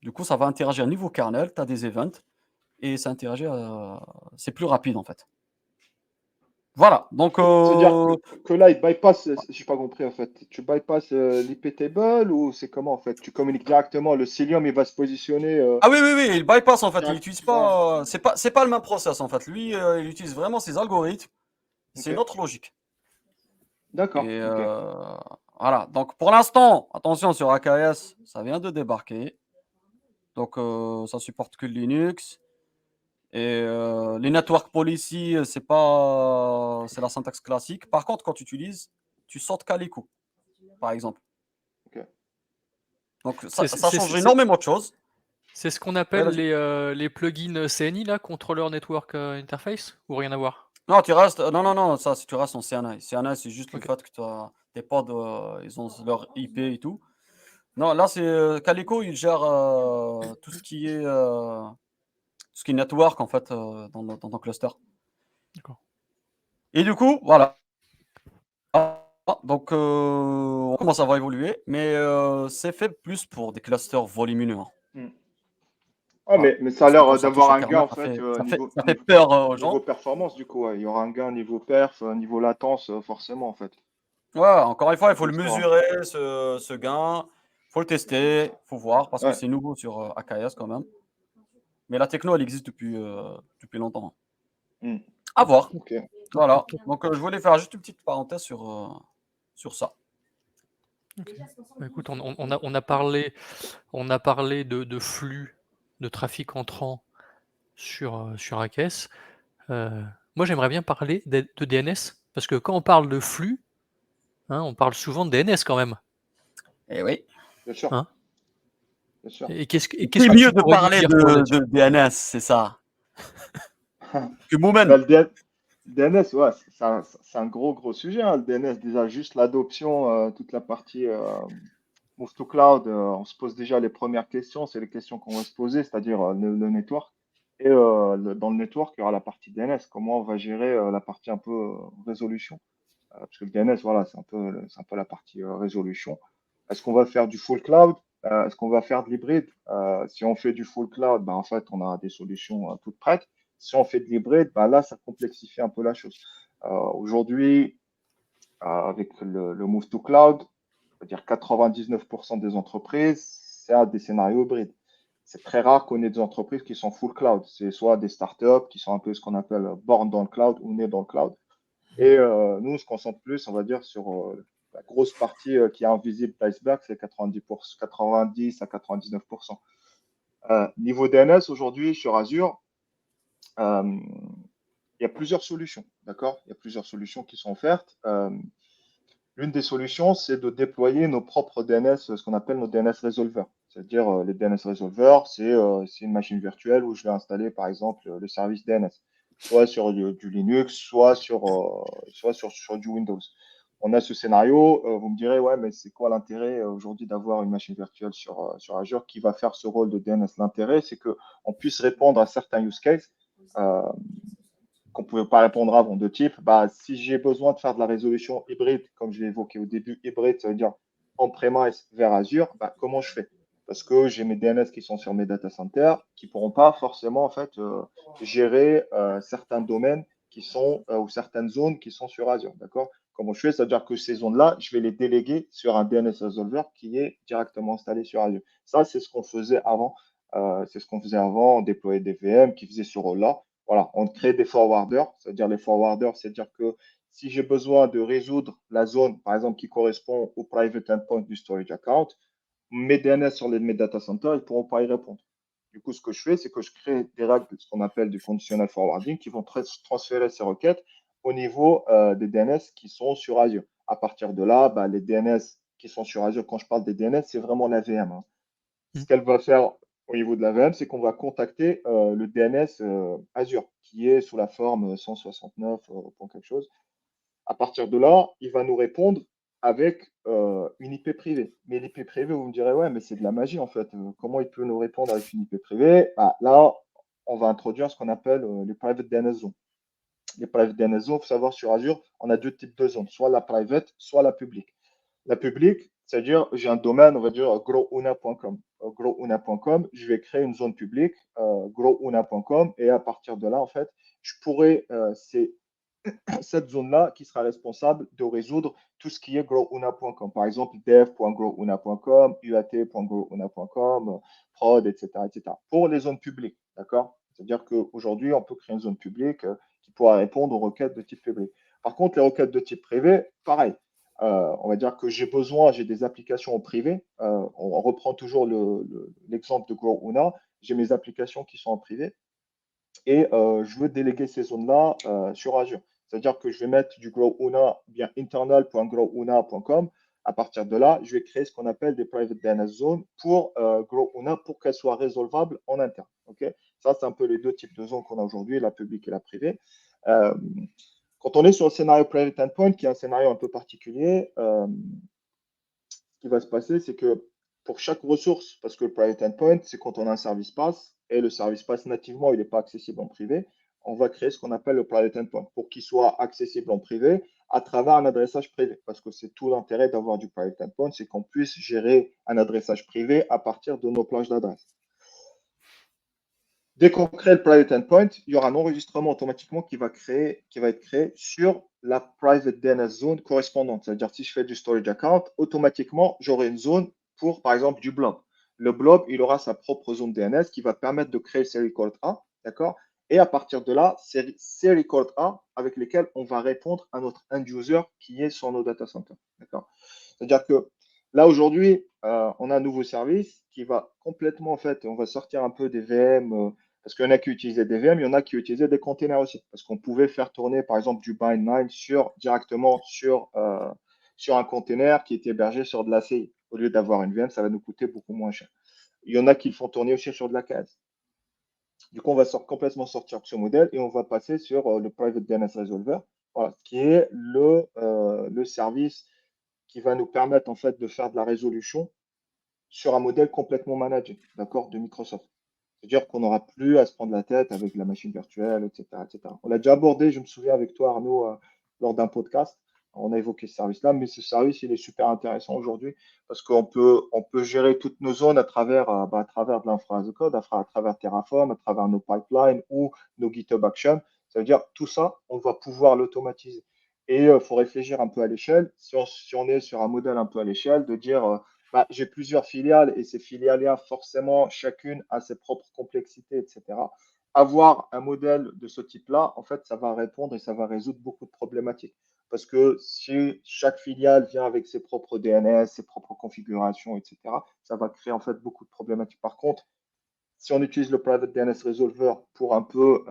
Du coup, ça va interagir niveau kernel, tu as des events, et ça interagit, c'est plus rapide, en fait. Voilà, donc C'est-à-dire que là, il bypass, j'ai pas compris en fait. Tu bypasses l'IP table ou c'est comment en fait? Tu communiques directement, le Cilium il va se positionner ah oui, oui, oui, il bypass en fait, il direct. utilise Ouais, pas, c'est pas le même process en fait. Lui, il utilise vraiment ses algorithmes, c'est ok. notre logique. D'accord, Et ok. voilà, donc pour l'instant, attention sur AKS, ça vient de débarquer, donc ça supporte que le Linux. Et les network policy, c'est la syntaxe classique. Par contre, quand tu utilises, tu sortes Calico, par exemple. Ok. Donc C'est ça c'est- change c'est- c'est- énormément de choses. c'est ce qu'on Ouais, appelle vas-y. les plugins CNI, là, Controller Network Interface, ou rien à voir? Non, tu restes. Non, non, non, ça, si tu restes en CNI. CNI, c'est juste le Ok. fait que tes pods, ils ont leur IP et tout. Non, là, c'est Calico, il gère tout ce qui est network, en fait, dans ton cluster. D'accord. Et du coup, voilà. Donc, comment ça va évoluer, mais c'est fait plus pour des clusters volumineux, hein. Hmm. Ah, Voilà. mais ça a Parce que l'air quand ça touche d'avoir au un gain kernel, en fait ça fait peur aux niveau gens. performance du coup. Ouais. Il y aura un gain niveau perf, niveau latence forcément en fait. Ouais, encore une fois, il faut le Cluster, hein. mesurer, ce gain. Il faut le tester, il faut voir, parce que Ouais, c'est nouveau sur AKS quand même. Mais la techno, elle existe depuis longtemps. hmm. À voir. Ok. Voilà. Ok. Donc, je voulais faire juste une petite parenthèse sur ça. Ok. Bah, écoute, on a parlé de flux de trafic entrant sur AKS. Moi, j'aimerais bien parler de DNS, parce que quand on parle de flux, hein, on parle souvent de DNS quand même, Et oui. Bien sûr, hein. bien sûr. Et qu'est-ce C'est que tu mieux de pourrais nous parler dire, toi, de là-dessus? DNS, c'est ça. Que Bah, Moumen. DNS, ouais, c'est un gros sujet, hein, le DNS. Déjà, juste l'adoption, toute la partie Move to Cloud, on se pose déjà les premières questions. C'est les questions qu'on va se poser, c'est-à-dire le network. Et dans le network, il y aura la partie DNS. Comment on va gérer la partie un peu résolution? Parce que le DNS, voilà, c'est un peu la partie résolution. Est-ce qu'on va faire du full cloud? Est-ce qu'on va faire de l'hybride? Si on fait du full cloud, ben, en fait, on a des solutions toutes prêtes. Si on fait de l'hybride, ben, là, ça complexifie un peu la chose. Aujourd'hui, avec le move to cloud, c'est-à-dire 99% des entreprises, c'est à des scénarios hybrides. C'est très rare qu'on ait des entreprises qui sont full cloud. C'est soit des startups qui sont un peu ce qu'on appelle born dans le cloud ou nés dans le cloud. Et nous, on se concentre plus, on va dire, sur la grosse partie qui est invisible de l'iceberg, c'est 90 à 99%. Niveau DNS, aujourd'hui, sur Azure, il il y a plusieurs solutions, d'accord? Il y a plusieurs solutions qui sont offertes. L'une des solutions, c'est de déployer nos propres DNS, ce qu'on appelle nos DNS resolvers. C'est-à-dire, les DNS resolvers, c'est une machine virtuelle où je vais installer, par exemple, le service DNS, soit sur du Linux, soit sur du Windows. On a ce scénario, vous me direz, ouais, mais c'est quoi l'intérêt aujourd'hui d'avoir une machine virtuelle sur Azure qui va faire ce rôle de DNS? L'intérêt, c'est qu'on puisse répondre à certains use cases qu'on ne pouvait pas répondre avant, de type, si j'ai besoin de faire de la résolution hybride, comme je l'ai évoqué au début, hybride, ça veut dire on-premise vers Azure, comment je fais? Parce que j'ai mes DNS qui sont sur mes data centers, qui ne pourront pas forcément en fait, gérer certains domaines qui sont, ou certaines zones qui sont sur Azure. D'accord? Comment je fais? C'est-à-dire que ces zones-là, je vais les déléguer sur un DNS resolver qui est directement installé sur Azure. Ça, c'est ce qu'on faisait avant. On déployait des VM qui faisaient ce rôle-là. Voilà, on crée des forwarders, c'est-à-dire les forwarders, c'est-à-dire que si j'ai besoin de résoudre la zone, par exemple, qui correspond au private endpoint du storage account, mes DNS sur mes data centers, ils ne pourront pas y répondre. Du coup, ce que je fais, c'est que je crée des règles, ce qu'on appelle du conditional forwarding, qui vont transférer ces requêtes au niveau des DNS qui sont sur Azure. À partir de là, les DNS qui sont sur Azure, quand je parle des DNS, c'est vraiment la VM. Hein. Ce qu'elle va faire au niveau de la VM, c'est qu'on va contacter le DNS Azure, qui est sous la forme 169 quelque chose. À partir de là, il va nous répondre avec une IP privée. Mais l'IP privée, vous me direz, ouais, mais c'est de la magie en fait. Comment il peut nous répondre avec une IP privée? Là, on va introduire ce qu'on appelle les private DNS zones. Les private DNS zones, il faut savoir, sur Azure, on a deux types de zones, soit la private, soit la publique. La publique, c'est-à-dire, j'ai un domaine, on va dire growuna.com. Growuna.com, je vais créer une zone publique, growuna.com, et à partir de là, en fait, je pourrais, c'est cette zone-là qui sera responsable de résoudre tout ce qui est growuna.com. Par exemple, dev.growuna.com, uat.growuna.com, prod, etc., etc. Pour les zones publiques, d'accord? C'est-à-dire qu'aujourd'hui, on peut créer une zone publique qui pourra répondre aux requêtes de type public. Par contre, les requêtes de type privé, pareil. On va dire que j'ai des applications en privé. On reprend toujours l'exemple de Growuna. J'ai mes applications qui sont en privé et je veux déléguer ces zones-là sur Azure. C'est-à-dire que je vais mettre du Growuna bien internal.growuna.com. À partir de là, je vais créer ce qu'on appelle des private DNS zones pour Growuna pour qu'elles soient résolvables en interne. Okay, ça, c'est un peu les deux types de zones qu'on a aujourd'hui, la publique et la privée. Quand on est sur le scénario private endpoint, qui est un scénario un peu particulier, ce qui va se passer, c'est que pour chaque ressource, parce que le private endpoint, c'est quand on a un service pass et le service pass nativement, il n'est pas accessible en privé, on va créer ce qu'on appelle le private endpoint pour qu'il soit accessible en privé à travers un adressage privé. Parce que c'est tout l'intérêt d'avoir du private endpoint, c'est qu'on puisse gérer un adressage privé à partir de nos plages d'adresse. Dès qu'on crée le private endpoint, il y aura un enregistrement automatiquement qui va être créé sur la private DNS zone correspondante. C'est-à-dire, si je fais du storage account, automatiquement, j'aurai une zone pour, par exemple, du blob. Le blob, il aura sa propre zone DNS qui va permettre de créer ces records A, d'accord? Et à partir de là, ces records A avec lesquels on va répondre à notre end user qui est sur nos data centers, d'accord? C'est-à-dire que là, aujourd'hui, on a un nouveau service qui va complètement, en fait, on va sortir un peu des VM, parce qu'il y en a qui utilisaient des VM, il y en a qui utilisaient des containers aussi. Parce qu'on pouvait faire tourner, par exemple, du bind directement sur un container qui était hébergé sur de l'ACI. Au lieu d'avoir une VM, ça va nous coûter beaucoup moins cher. Il y en a qui le font tourner aussi sur de la CAS. Du coup, on va complètement sortir de ce modèle et on va passer sur le Private DNS Resolver, voilà, qui est le service qui va nous permettre en fait de faire de la résolution sur un modèle complètement managé, d'accord, de Microsoft. C'est-à-dire qu'on n'aura plus à se prendre la tête avec la machine virtuelle, etc., etc. On l'a déjà abordé, je me souviens avec toi, Arnaud, lors d'un podcast. On a évoqué ce service-là, mais ce service, il est super intéressant aujourd'hui parce qu'on peut gérer toutes nos zones à travers de l'infra as code, à travers Terraform, à travers nos pipelines ou nos GitHub Actions. Ça veut dire tout ça, on va pouvoir l'automatiser. Et il faut réfléchir un peu à l'échelle. Si on est sur un modèle un peu à l'échelle, de dire j'ai plusieurs filiales et ces filiales-là, forcément, chacune a ses propres complexités, etc. Avoir un modèle de ce type-là, en fait, ça va répondre et ça va résoudre beaucoup de problématiques. Parce que si chaque filiale vient avec ses propres DNS, ses propres configurations, etc., ça va créer en fait beaucoup de problématiques. Par contre, si on utilise le Private DNS Resolver pour un peu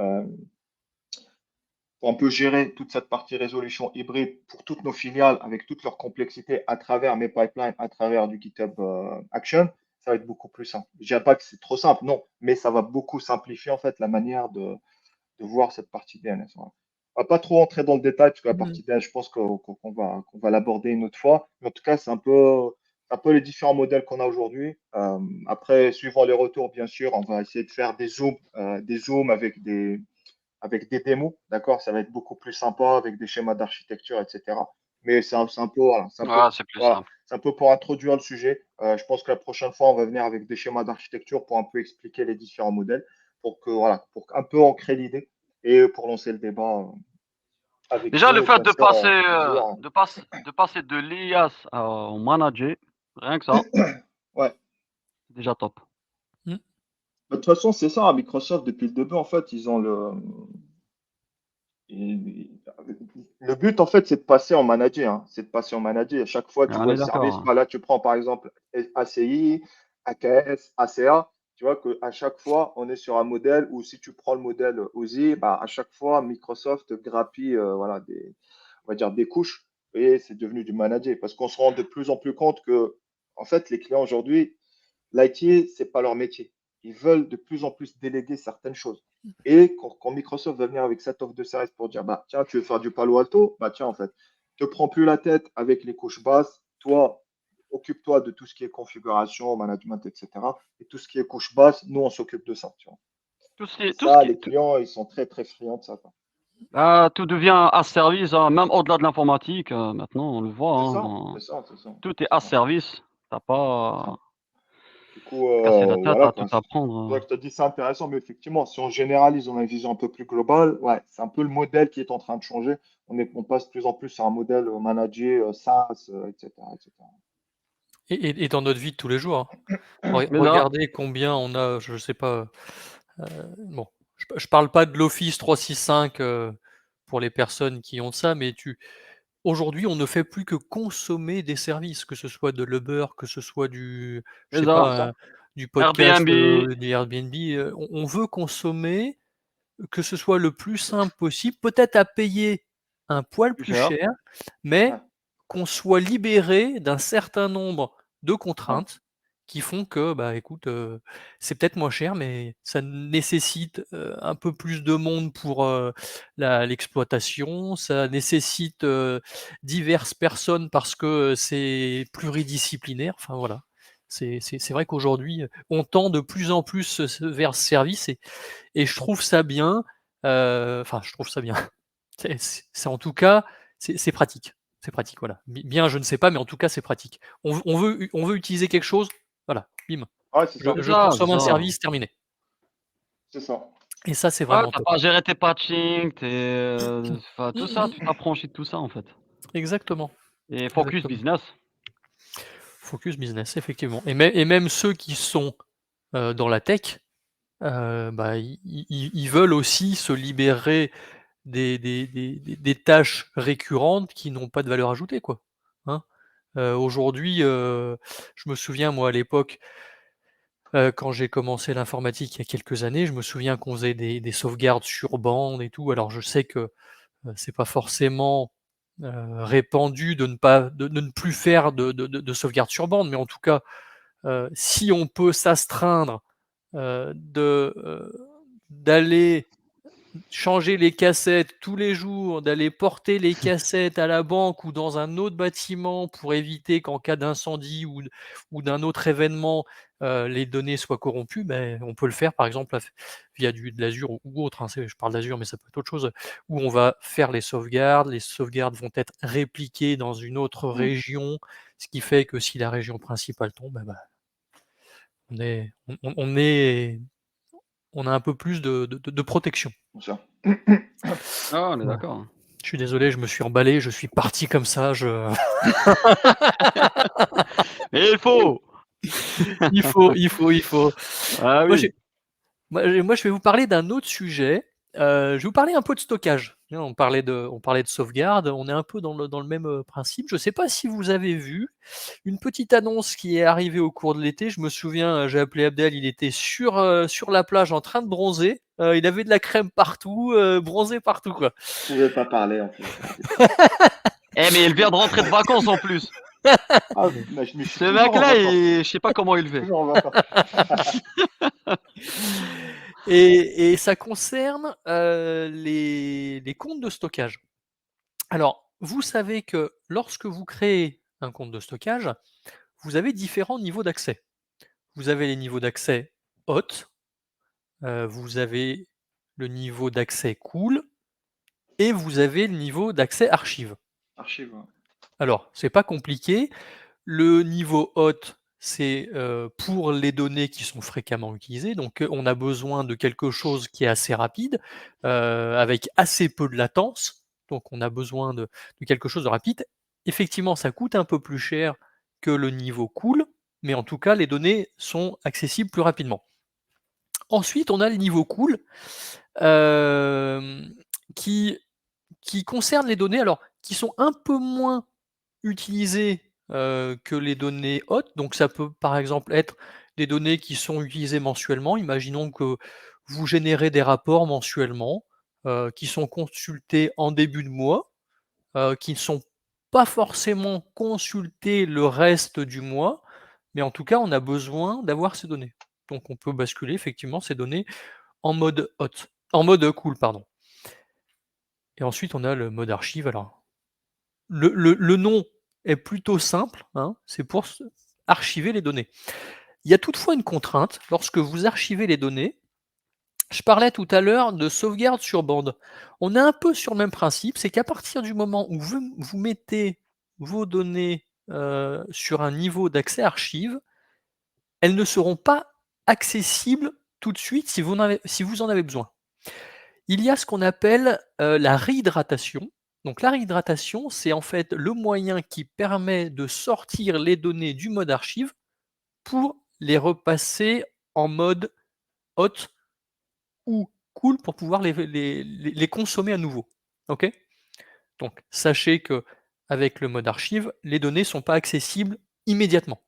pour un peu gérer toute cette partie résolution hybride pour toutes nos filiales avec toute leur complexité à travers mes pipelines, à travers du GitHub Action, ça va être beaucoup plus simple. Je dirais pas que c'est trop simple, non, mais ça va beaucoup simplifier en fait la manière de voir cette partie DNS. Voilà. On va pas trop entrer dans le détail parce que la partie DNS, je pense qu'on va l'aborder une autre fois. Mais en tout cas, c'est un peu les différents modèles qu'on a aujourd'hui. Après, suivant les retours, bien sûr, on va essayer de faire des zooms avec des démos, d'accord? Ça va être beaucoup plus sympa avec des schémas d'architecture, etc. Mais c'est un peu, voilà, C'est plus voilà, simple. c'est un peu pour introduire le sujet. Je pense que la prochaine fois, on va venir avec des schémas d'architecture pour un peu expliquer les différents modèles, voilà, pour un peu ancrer l'idée et pour lancer le débat avec Déjà, vous le et fait bien de sûr passer, toujours. de passer de l'IaaS au manager, rien que ça, Ouais. c'est déjà top. Mm. De toute façon, c'est ça, Microsoft, depuis le début, en fait, ils ont le but, en fait, c'est de passer en manager. Hein. C'est de passer en manager. À chaque fois, tu On vois est le service. d'accord. Bah, là, tu prends par exemple ACI, AKS, ACA. Tu vois qu'à chaque fois, on est sur un modèle où si tu prends le modèle OSI, bah, à chaque fois, Microsoft grappille voilà, on va dire des couches et c'est devenu du manager. Parce qu'on se rend de plus en plus compte que, en fait, les clients aujourd'hui, l'IT, c'est pas leur métier. Ils veulent de plus en plus déléguer certaines choses. Et quand Microsoft va venir avec cette offre de service pour dire, bah, tiens, tu veux faire du Palo Alto? Bah, tiens, en fait, te prends plus la tête avec les couches basses. Toi, occupe-toi de tout ce qui est configuration, management, etc. Et tout ce qui est couche basse, nous, on s'occupe de ça. Tu vois. Et Tout ce ça, qui, les clients, ils sont très, très friands de ça. Quoi. tout devient à service, hein, même au-delà de l'informatique. Maintenant, on le voit. C'est Hein, ça, c'est ça, c'est ça. tout est C'est à ça. service. T'as pas Du coup, à casser la tête voilà, à tout quoi. C'est pour ça apprendre. que je te dis, c'est intéressant, mais effectivement, si on généralise, on a une vision un peu plus globale, ouais, c'est un peu le modèle qui est en train de changer. On passe de plus en plus sur un modèle manager, SaaS, etc., etc. Et dans notre vie de tous les jours, hein. Mais là, Regardez combien on a, je sais pas, bon, je parle pas de l'Office 365 pour les personnes qui ont ça, mais aujourd'hui, on ne fait plus que consommer des services, que ce soit de l'Uber, que ce soit je mais sais là, C'est pas, ça. du podcast, Airbnb, du Airbnb, on veut consommer, que ce soit le plus simple possible, peut-être à payer un poil plus plus cher. cher, Ouais, mais qu'on soit libéré d'un certain nombre de ouais. contraintes qui font que, bah, écoute, c'est peut-être moins cher, mais ça nécessite, un peu plus de monde pour, l'exploitation. Ça nécessite, diverses personnes parce que, c'est pluridisciplinaire. Enfin voilà. C'est vrai qu'aujourd'hui, on tend de plus en plus, vers ce service et je trouve ça bien, enfin je trouve ça bien. C'est en tout cas, c'est pratique. C'est pratique, voilà. Bien, je ne sais pas, mais en tout cas, c'est pratique. On veut utiliser quelque chose, voilà, bim. Ouais, c'est ça. C'est Je ça, c'est consomme un ça. service, terminé. C'est ça. Et ça, c'est Ouais, vraiment t'as top. pas à gérer tes patching, enfin, tout ça, tu Mmh. t'affranchis de tout ça, en fait. Exactement, Et focus exactement. business. Focus business, effectivement. Et même ceux qui sont, dans la tech, bah, ils veulent aussi se libérer des tâches récurrentes qui n'ont pas de valeur ajoutée, quoi, hein? Aujourd'hui, je me souviens, moi, à l'époque, quand j'ai commencé l'informatique il y a quelques années, je me souviens qu'on faisait des sauvegardes sur bande et tout. Alors je sais que, c'est pas forcément, répandu de ne plus faire de sauvegarde sur bande, mais en tout cas, si on peut s'astreindre, d'aller changer les cassettes tous les jours, d'aller porter les cassettes à la banque ou dans un autre bâtiment pour éviter qu'en cas d'incendie ou d'un autre événement, les données soient corrompues, ben, on peut le faire par exemple via de l'Azure ou autre, hein, je parle d'Azure, mais ça peut être autre chose, où on va faire les sauvegardes vont être répliquées dans une autre Mmh. région, ce qui fait que si la région principale tombe, bah, on est on a un peu plus de protection. C'est ça. Ah, on est Voilà. d'accord. Je suis désolé, je me suis emballé, je suis parti comme ça, Et il faut! il faut. Ah Moi, oui. je vais vous parler d'un autre sujet, je vais vous parler un peu de stockage. On parlait de sauvegarde, on est un peu dans le même, principe. Je ne sais pas si vous avez vu une petite annonce qui est arrivée au cours de l'été. Je me souviens, j'ai appelé Abdel, il était sur la plage en train de bronzer, il avait de la crème partout, bronzé partout, quoi. Je pouvais pas parler en fait, c'était trop. Eh, mais il vient de rentrer de vacances en plus. Ah, mais je suis Ce toujours en mec-là, vacances, je sais pas comment il fait. toujours en vacances. Et ça concerne, les comptes de stockage. Alors, vous savez que lorsque vous créez un compte de stockage, vous avez différents niveaux d'accès. Vous avez les niveaux d'accès hot, vous avez le niveau d'accès cool et vous avez le niveau d'accès archive. Archive, ouais. Alors, c'est pas compliqué. Le niveau hot, c'est, pour les données qui sont fréquemment utilisées, donc, on a besoin de quelque chose qui est assez rapide, avec assez peu de latence, donc on a besoin de quelque chose de rapide. Effectivement, ça coûte un peu plus cher que le niveau cool, mais en tout cas, les données sont accessibles plus rapidement. Ensuite, on a le niveau cool, hem, qui qui concerne les données, alors, qui sont un peu moins utilisées, que les données hautes. Donc ça peut, par exemple, être des données qui sont utilisées mensuellement. Imaginons que vous générez des rapports mensuellement, qui sont consultés en début de mois, qui ne sont pas forcément consultés le reste du mois, mais en tout cas, on a besoin d'avoir ces données. Donc on peut basculer effectivement ces données en mode cool, pardon. Et ensuite, on a le mode archive. Alors, le nom est plutôt simple, hein, c'est pour archiver les données. Il y a toutefois une contrainte, lorsque vous archivez les données, je parlais tout à l'heure de sauvegarde sur bande. On est un peu sur le même principe, c'est qu'à partir du moment où vous mettez vos données, sur un niveau d'accès archive, elles ne seront pas accessibles tout de suite si vous en avez besoin. Il y a ce qu'on appelle, la réhydratation. Donc la réhydratation, c'est en fait le moyen qui permet de sortir les données du mode archive pour les repasser en mode hot ou cool pour pouvoir les consommer à nouveau. OK? Donc sachez qu'avec le mode archive, les données ne sont pas accessibles immédiatement.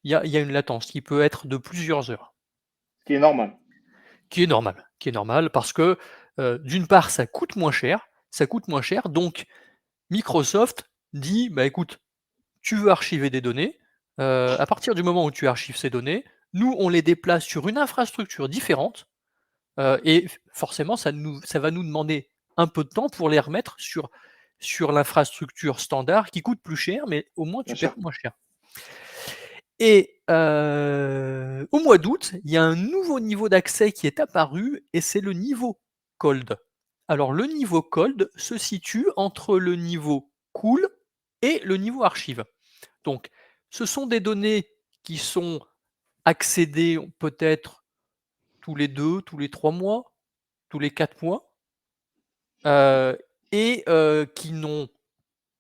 Il y a une latence qui peut être de plusieurs heures. Ce qui est normal. Qui est normal parce que, d'une part, ça coûte moins cher, donc Microsoft dit: «Bah, écoute, tu veux archiver des données, à partir du moment où tu archives ces données, nous, on les déplace sur une infrastructure différente, et forcément, ça va nous demander un peu de temps pour les remettre sur l'infrastructure standard qui coûte plus cher, mais au moins Bien tu sûr. paies moins cher». Et au mois d'août, il y a un nouveau niveau d'accès qui est apparu et c'est le niveau cold. Alors le niveau cold se situe entre le niveau cool et le niveau archive. Donc ce sont des données qui sont accédées peut-être tous les 2, tous les 3 mois, tous les 4 mois, heu et qui n'ont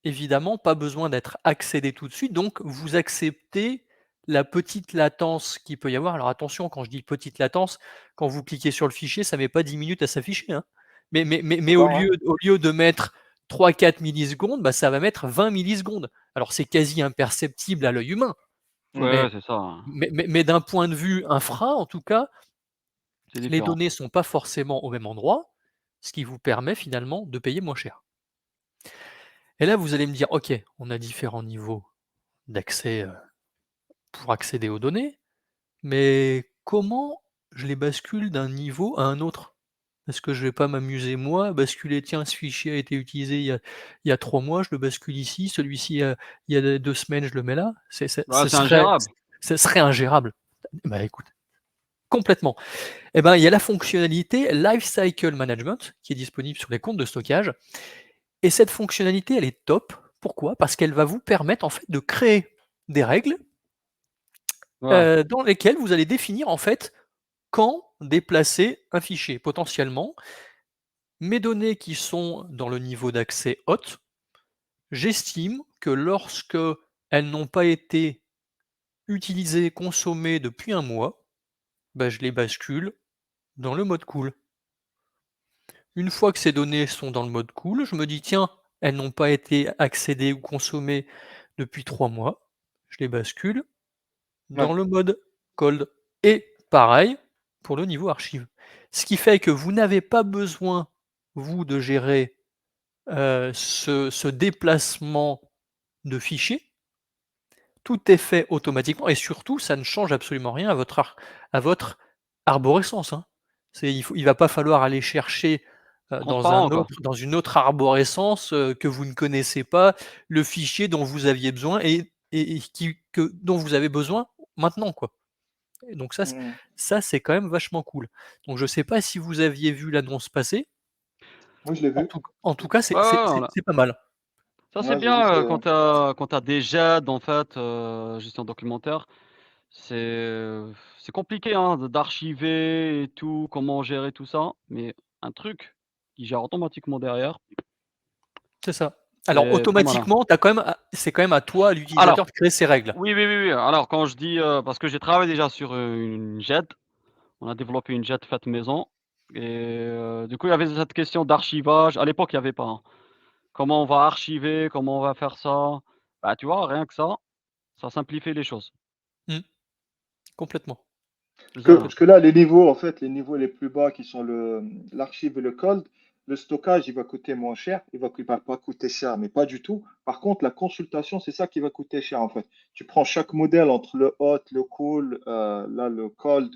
évidemment, pas besoin d'être accédé tout de suite, donc vous acceptez la petite latence qu'il peut y avoir. Alors attention, quand je dis petite latence, quand vous cliquez sur le fichier, ça met pas 10 minutes à s'afficher, hein. Mais au D'accord, ouais. lieu au lieu de mettre 3-4 millisecondes, bah, ça va mettre 20 millisecondes. Alors c'est quasi imperceptible à l'œil humain, Ouais, Mmh. ouais, c'est ça, hein. mais d'un point de vue infra, en tout cas, C'est les différent. données sont pas forcément au même endroit, ce qui vous permet finalement de payer moins cher. Et là, vous allez me dire: «OK, on a différents niveaux d'accès, pour accéder aux données, mais comment je les bascule d'un niveau à un autre? Est-ce que je vais pas m'amuser moi à basculer: «Tiens, ce fichier a été utilisé il y a 3 mois, je le bascule ici, celui-ci, il y a 2 semaines, je le mets là». Ouais, c'est ingérable. Ce serait ingérable. Bah, écoute, complètement. Et ben, il y a la fonctionnalité Lifecycle Management qui est disponible sur les comptes de stockage et cette fonctionnalité, elle est top. Pourquoi? Parce qu'elle va vous permettre, en fait, de créer des règles, Ouais. dans lesquelles vous allez définir, en fait, quand déplacer un fichier. Potentiellement, mes données qui sont dans le niveau d'accès haute, j'estime que lorsque elles n'ont pas été utilisées, consommées depuis un mois, bah, je les bascule dans le mode cool. Une fois que ces données sont dans le mode cool, je me dis: «Tiens, elles n'ont pas été accédées ou consommées depuis 3 mois». Je les bascule Ouais. dans le mode cold et pareil pour le niveau archive. Ce qui fait que vous n'avez pas besoin, vous, de gérer, ce déplacement de fichiers. Tout est fait automatiquement et surtout, ça ne change absolument rien à votre arborescence, hein. Il va pas falloir aller chercher, Transparent, quoi. dans une autre arborescence, que vous ne connaissez pas, le fichier dont vous aviez besoin et dont vous avez besoin maintenant, quoi. Et donc Mmh. ça, c'est quand même vachement cool. Donc je sais pas si vous aviez vu l'annonce passer. Moi, je l'ai vu. En tout cas, Ouais, ouais, on l'a c'est pas mal. ça, c'est Ouais, j'ai vu, bien, c'est quand tu as des JAD, en fait, gestion documentaire. C'est compliqué, hein, d'archiver et tout, comment gérer tout ça, mais un truc qui gère automatiquement derrière, C'est ça. Alors c'est très malin. automatiquement, tu quand même c'est quand même à toi, l'utilisateur, Alors, de créer ses règles. oui, oui, oui, oui, alors quand je dis, parce que j'ai travaillé déjà sur, une JED, on a développé une JED faite maison et du coup, il y avait cette question d'archivage. À l'époque, il y avait pas, hein. Comment on va archiver? Comment on va faire ça? Bah, tu vois, rien que ça simplifie les choses. Mmh, complètement, C'est ça. parce que là, les niveaux, en fait, les niveaux les plus bas qui sont l'archive et le cold, le stockage, il va coûter moins cher. Il va pas coûter cher, mais pas du tout. Par contre, la consultation, c'est ça qui va coûter cher, en fait. Tu prends chaque modèle entre le hot, le cool, là, le cold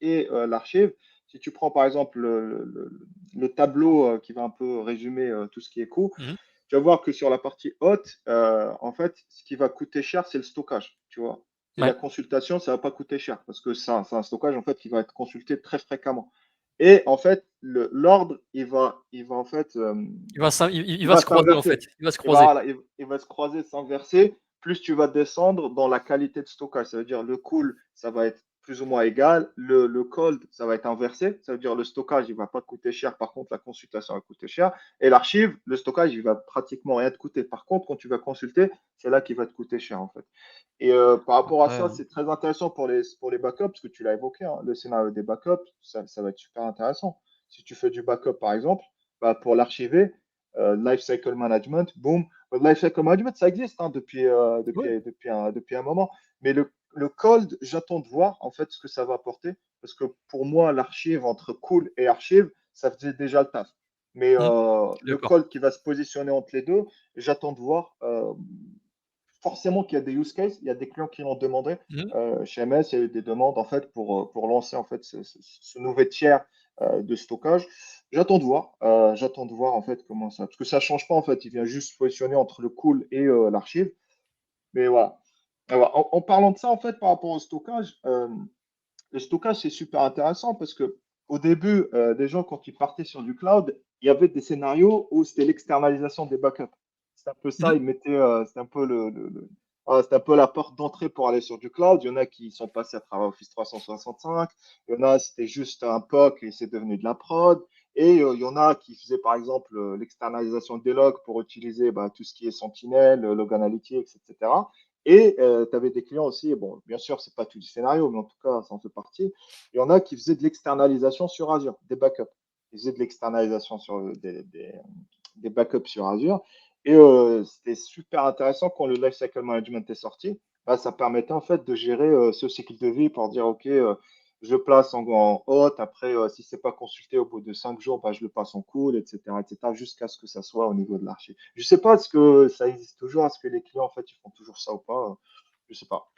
et l'archive. Si tu prends, par exemple, le tableau qui va un peu résumer tout ce qui est coût, mmh. tu vas voir que sur la partie haute, en fait, ce qui va coûter cher, c'est le stockage, tu vois. Et la Ouais. consultation, ça va pas coûter cher parce que ça, c'est un stockage en fait qui va être consulté très fréquemment. Et en fait, l'ordre, il va en fait, Il il va va se croiser, en s'inverser. fait, il va se Il va, croiser. voilà, il va se croiser, s'inverser. Plus tu vas descendre dans la qualité de stockage. Ça veut dire le cool, ça va être plus ou moins égal. Le cold, ça va être inversé. Ça veut dire le stockage, il va pas te coûter cher. Par contre, la consultation va coûter cher. Et l'archive, le stockage, il va pratiquement rien te coûter. Par contre, quand tu vas consulter, c'est là qu'il va te coûter cher en fait. Et par rapport à Après, ça, c'est très intéressant pour les backups, parce que tu l'as évoqué, hein, le scénario des backups, ça va être super intéressant. Si tu fais du backup, par exemple, bah, pour l'archiver, lifecycle management, boom. Lifecycle management, ça existe hein, Ouais. depuis un moment. Mais le cold, j'attends de voir en fait ce que ça va apporter. Parce que pour moi, l'archive entre cool et archive, ça faisait déjà le taf. Mais Mmh. Je suis le d'accord. cold qui va se positionner entre les deux, j'attends de voir. Forcément qu'il y a des use cases, il y a des clients qui l'ont demandé. Mmh. Chez MS, il y a eu des demandes en fait pour lancer en fait ce nouveau tiers de stockage. J'attends de voir en fait comment ça, parce que ça change pas en fait, il vient juste se positionner entre le cool et l'archive. Mais voilà. Alors, en parlant de ça en fait par rapport au stockage, le stockage c'est super intéressant parce que au début, des gens quand ils partaient sur du cloud, il y avait des scénarios où c'était l'externalisation des backups. C'est un peu ça, Mmh. ils mettaient, c'est un peu voilà, c'est un peu la porte d'entrée pour aller sur du cloud. Il y en a qui sont passés à travers Office 365. Il y en a, c'était juste un POC et c'est devenu de la prod. Et il y en a qui faisaient par exemple l'externalisation des logs pour utiliser bah, tout ce qui est Sentinel, Log Analytics, etc. Et tu avais des clients aussi, bon, bien sûr, c'est pas tout du scénario, mais en tout cas, ça en fait partie. Il y en a qui faisaient de l'externalisation sur Azure, des backups. Ils faisaient de l'externalisation sur des backups sur Azure. Et c'était super intéressant quand le lifecycle management est sorti. Bah, ça permettait en fait de gérer ce cycle de vie pour dire, OK, je le place en haute. Après, si c'est pas consulté au bout de 5 jours, bah, je le passe en cool, etc., jusqu'à ce que ça soit au niveau de l'archi. Je sais pas, est-ce que ça existe toujours? Est-ce que les clients, en fait, ils font toujours ça ou pas? Je sais pas.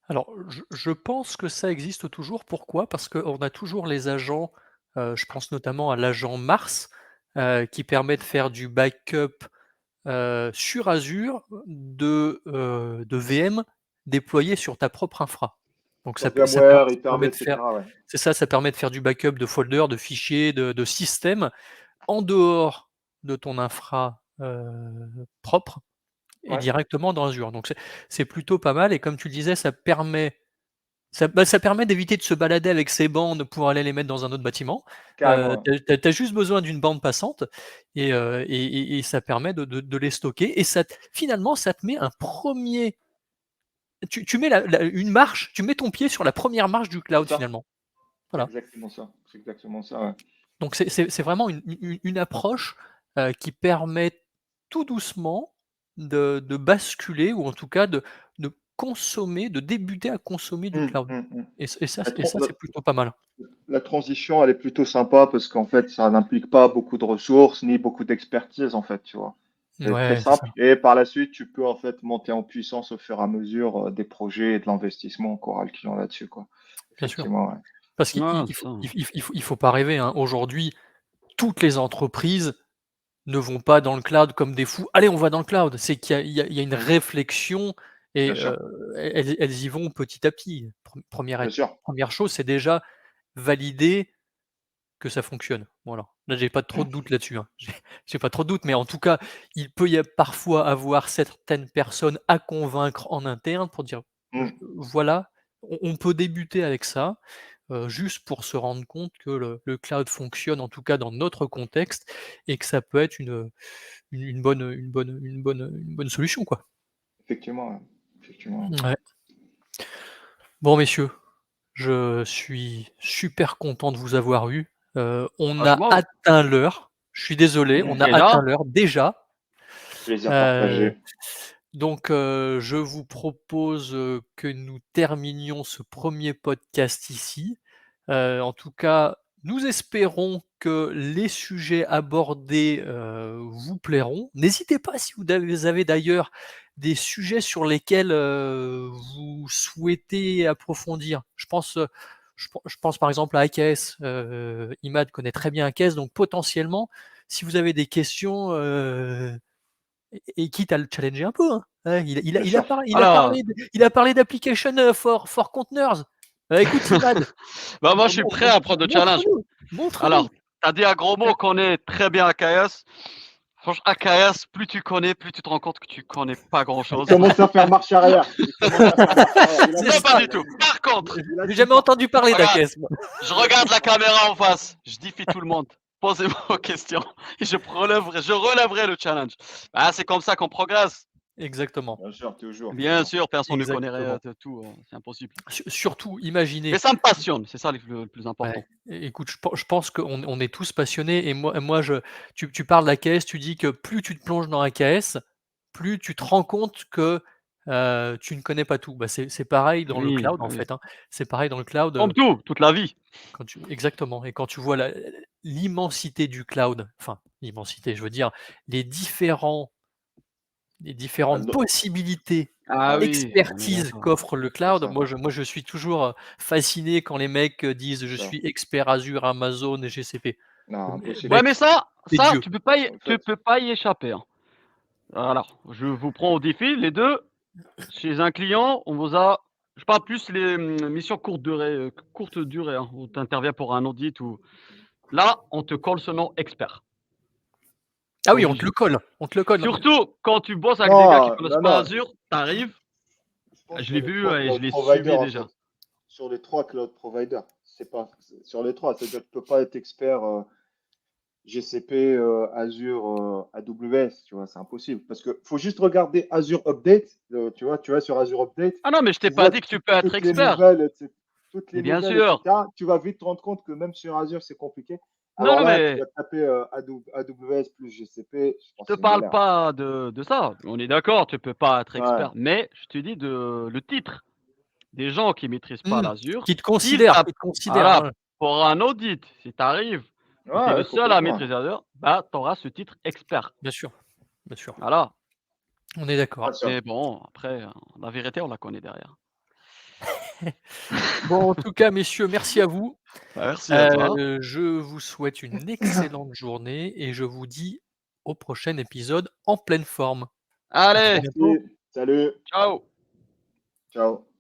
Alors, je pense que ça existe toujours. Pourquoi? Parce qu'on a toujours les agents, je pense notamment à l'agent Mars, qui permet de faire du backup, sur Azure de VM déployées sur ta propre infra. Donc Donc VMware, Hyper-V, etc. Ouais. ça permet de faire du backup de folders, de fichiers, de systèmes en dehors de ton infra, propre et Ouais, directement dans Azure. Donc c'est plutôt pas mal et comme tu le disais, ça permet d'éviter de se balader avec ces bandes pour aller les mettre dans un autre bâtiment. carrément. Ouais. Tu as juste besoin d'une bande passante et ça permet de les stocker et finalement, ça te met un premier. Tu mets une marche, tu mets ton pied sur la première marche du C'est cloud ça. finalement. C'est Voilà. exactement ça. C'est exactement ça. Ouais. Donc c'est vraiment une approche, qui permet tout doucement de basculer ou en tout cas de consommer, de débuter à consommer du cloud et ça La et tran ça, la c'est plutôt pas mal. la transition, elle est plutôt sympa parce qu'en fait, ça n'implique pas beaucoup de ressources ni beaucoup d'expertise, en fait, tu vois? C'est très Ouais, c'est simple ça, et par la suite, tu peux, en fait, monter en puissance au fur et à mesure, des projets et de l'investissement qu'aura le client là-dessus, quoi. bien sûr. Effectivement, ouais. Parce qu'il Ouais, il c'est faut ça, hein. il faut pas rêver, hein. Aujourd'hui, toutes les entreprises ne vont pas dans le cloud comme des fous. «Allez, on va dans le cloud». C'est qu'il y a il y a une réflexion Bien et sûr, elles y vont petit à petit. bien sûr. 1re chose, c'est déjà valider que ça fonctionne. Voilà. Là, j'ai pas trop Mmh, de doute là-dessus, hein. J'ai pas trop de doute, mais en tout cas, il peut y a parfois avoir certaines personnes à convaincre en interne pour dire: «Je mmh, voilà, on peut débuter avec ça», juste pour se rendre compte que le cloud fonctionne, en tout cas dans notre contexte et que ça peut être une bonne solution, quoi. effectivement, ouais. Effectivement. Ouais. Bon messieurs, je suis super content de vous avoir eu. On a Franchement, atteint l'heure. Je suis désolé, on a atteint déjà, l'heure déjà. Plaisir Heu, partagé. donc je vous propose, que nous terminions ce premier podcast ici. En tout cas, nous espérons que les sujets abordés, vous plairont. N'hésitez pas si vous avez d'ailleurs des sujets sur lesquels, vous souhaitez approfondir. Je pense par exemple à AKS, Imad connaît très bien AKS, donc potentiellement, si vous avez des questions, et quitte à le challenger un peu, hein. Ouais, Bien sûr. alors, il a parlé d'application, for containers. Écoute Imad, bah, moi, je suis prêt mon à prendre le challenge. montre-nous. Alors, tu as dit un gros mot qu'on est très bien AKS. Franchement, AKS, plus tu connais, plus tu te rends compte que tu connais pas Il grand-chose. commence à faire marche arrière. Il commence à faire marche arrière. Il C'est Non, pas assume pas, du ça. il tout. assume. Par contre, Il J'ai assume jamais pas. entendu parler regarde, d'AKS moi. je regarde la caméra en face, je défie tout le monde. Posez-moi vos questions et je relèverai le challenge. Ah, c'est comme ça qu'on progresse. Exactement, Bien sûr, toujours, Bien toujours. sûr, personne ne connaît exactement. tout, c'est impossible. Surtout Mais imaginez. ça me passionne, c'est ça le plus Ouais, important. écoute, je pense qu'on est tous passionnés et moi je tu parles d'AKS, tu dis que plus tu te plonges dans AKS, plus tu te rends compte que, tu ne connais pas tout. Bah, c'est pareil dans le Oui, cloud bah en oui. fait, hein. C'est pareil dans le cloud, Comme tout, toute la vie. quand tu exactement et quand tu vois l'immensité du cloud, enfin l'immensité, je veux dire les différents les Ah, différentes non. possibilités, Ah Ouais, oui, on est expertise d'accord. qu'offre le c'est cloud. ça, Moi je suis toujours, fasciné quand les mecs, disent: c'est «Je ça. suis expert Azure, Amazon et GCP». Non, Mais impossible. Ouais, mec, mais ça tu ça, Dieu. En tu fait, peux pas y échapper, hein. Voilà, je vous prends au défi, les 2. Chez un client, on vous a je parle plus les, missions courte durée, hein, où tu interviens pour un audit ou là, on te colle ce nom expert. Ah C'est oui, obligé. on te le colle, non mais Surtout quand tu bosses avec des gars qui non, connaissent non, pas non. Azure, tu arrives, Je pense je sur l'ai les vu, trois et je cloud l'ai providers, subi en fait. déjà. Sur les trois cloud providers. C'est pas sur les trois. C'est-à-dire que tu peux pas être expert GCP, Azure, AWS, tu vois, c'est impossible. Parce que faut juste regarder Azure Update, tu vois, sur Azure Update, Ah non, mais je t'ai tu pas vois dit que tu peux être toutes les expert. nouvelles, toutes Mais les bien nouvelles, sûr. etc. Tu vas vite te rendre compte que même sur Azure, c'est compliqué. Non, Alors non, là, tu mais vas taper AWS plus GCP, je je pense te que c'est une parle galère. pas de ça. On est d'accord, tu peux pas être Ouais. expert, mais je te dis le titre. Des gens qui maîtrisent pas mmh, l'Azure, qui te considère, voilà, ouais, pour un audit, si tu arrives et tu es le Ouais, seul à complètement. maîtriser Azure, bah, tu auras ce titre expert. bien sûr, bien sûr. Voilà. On est Bien d'accord. sûr. Mais bon, après, la vérité, on la connaît derrière. Bon, en tout cas, messieurs, merci à vous. Bah, merci à toi. Je vous souhaite une excellente journée et je vous dis au prochain épisode en pleine forme. À très Allez, bientôt. Merci. Salut. ciao! Ciao.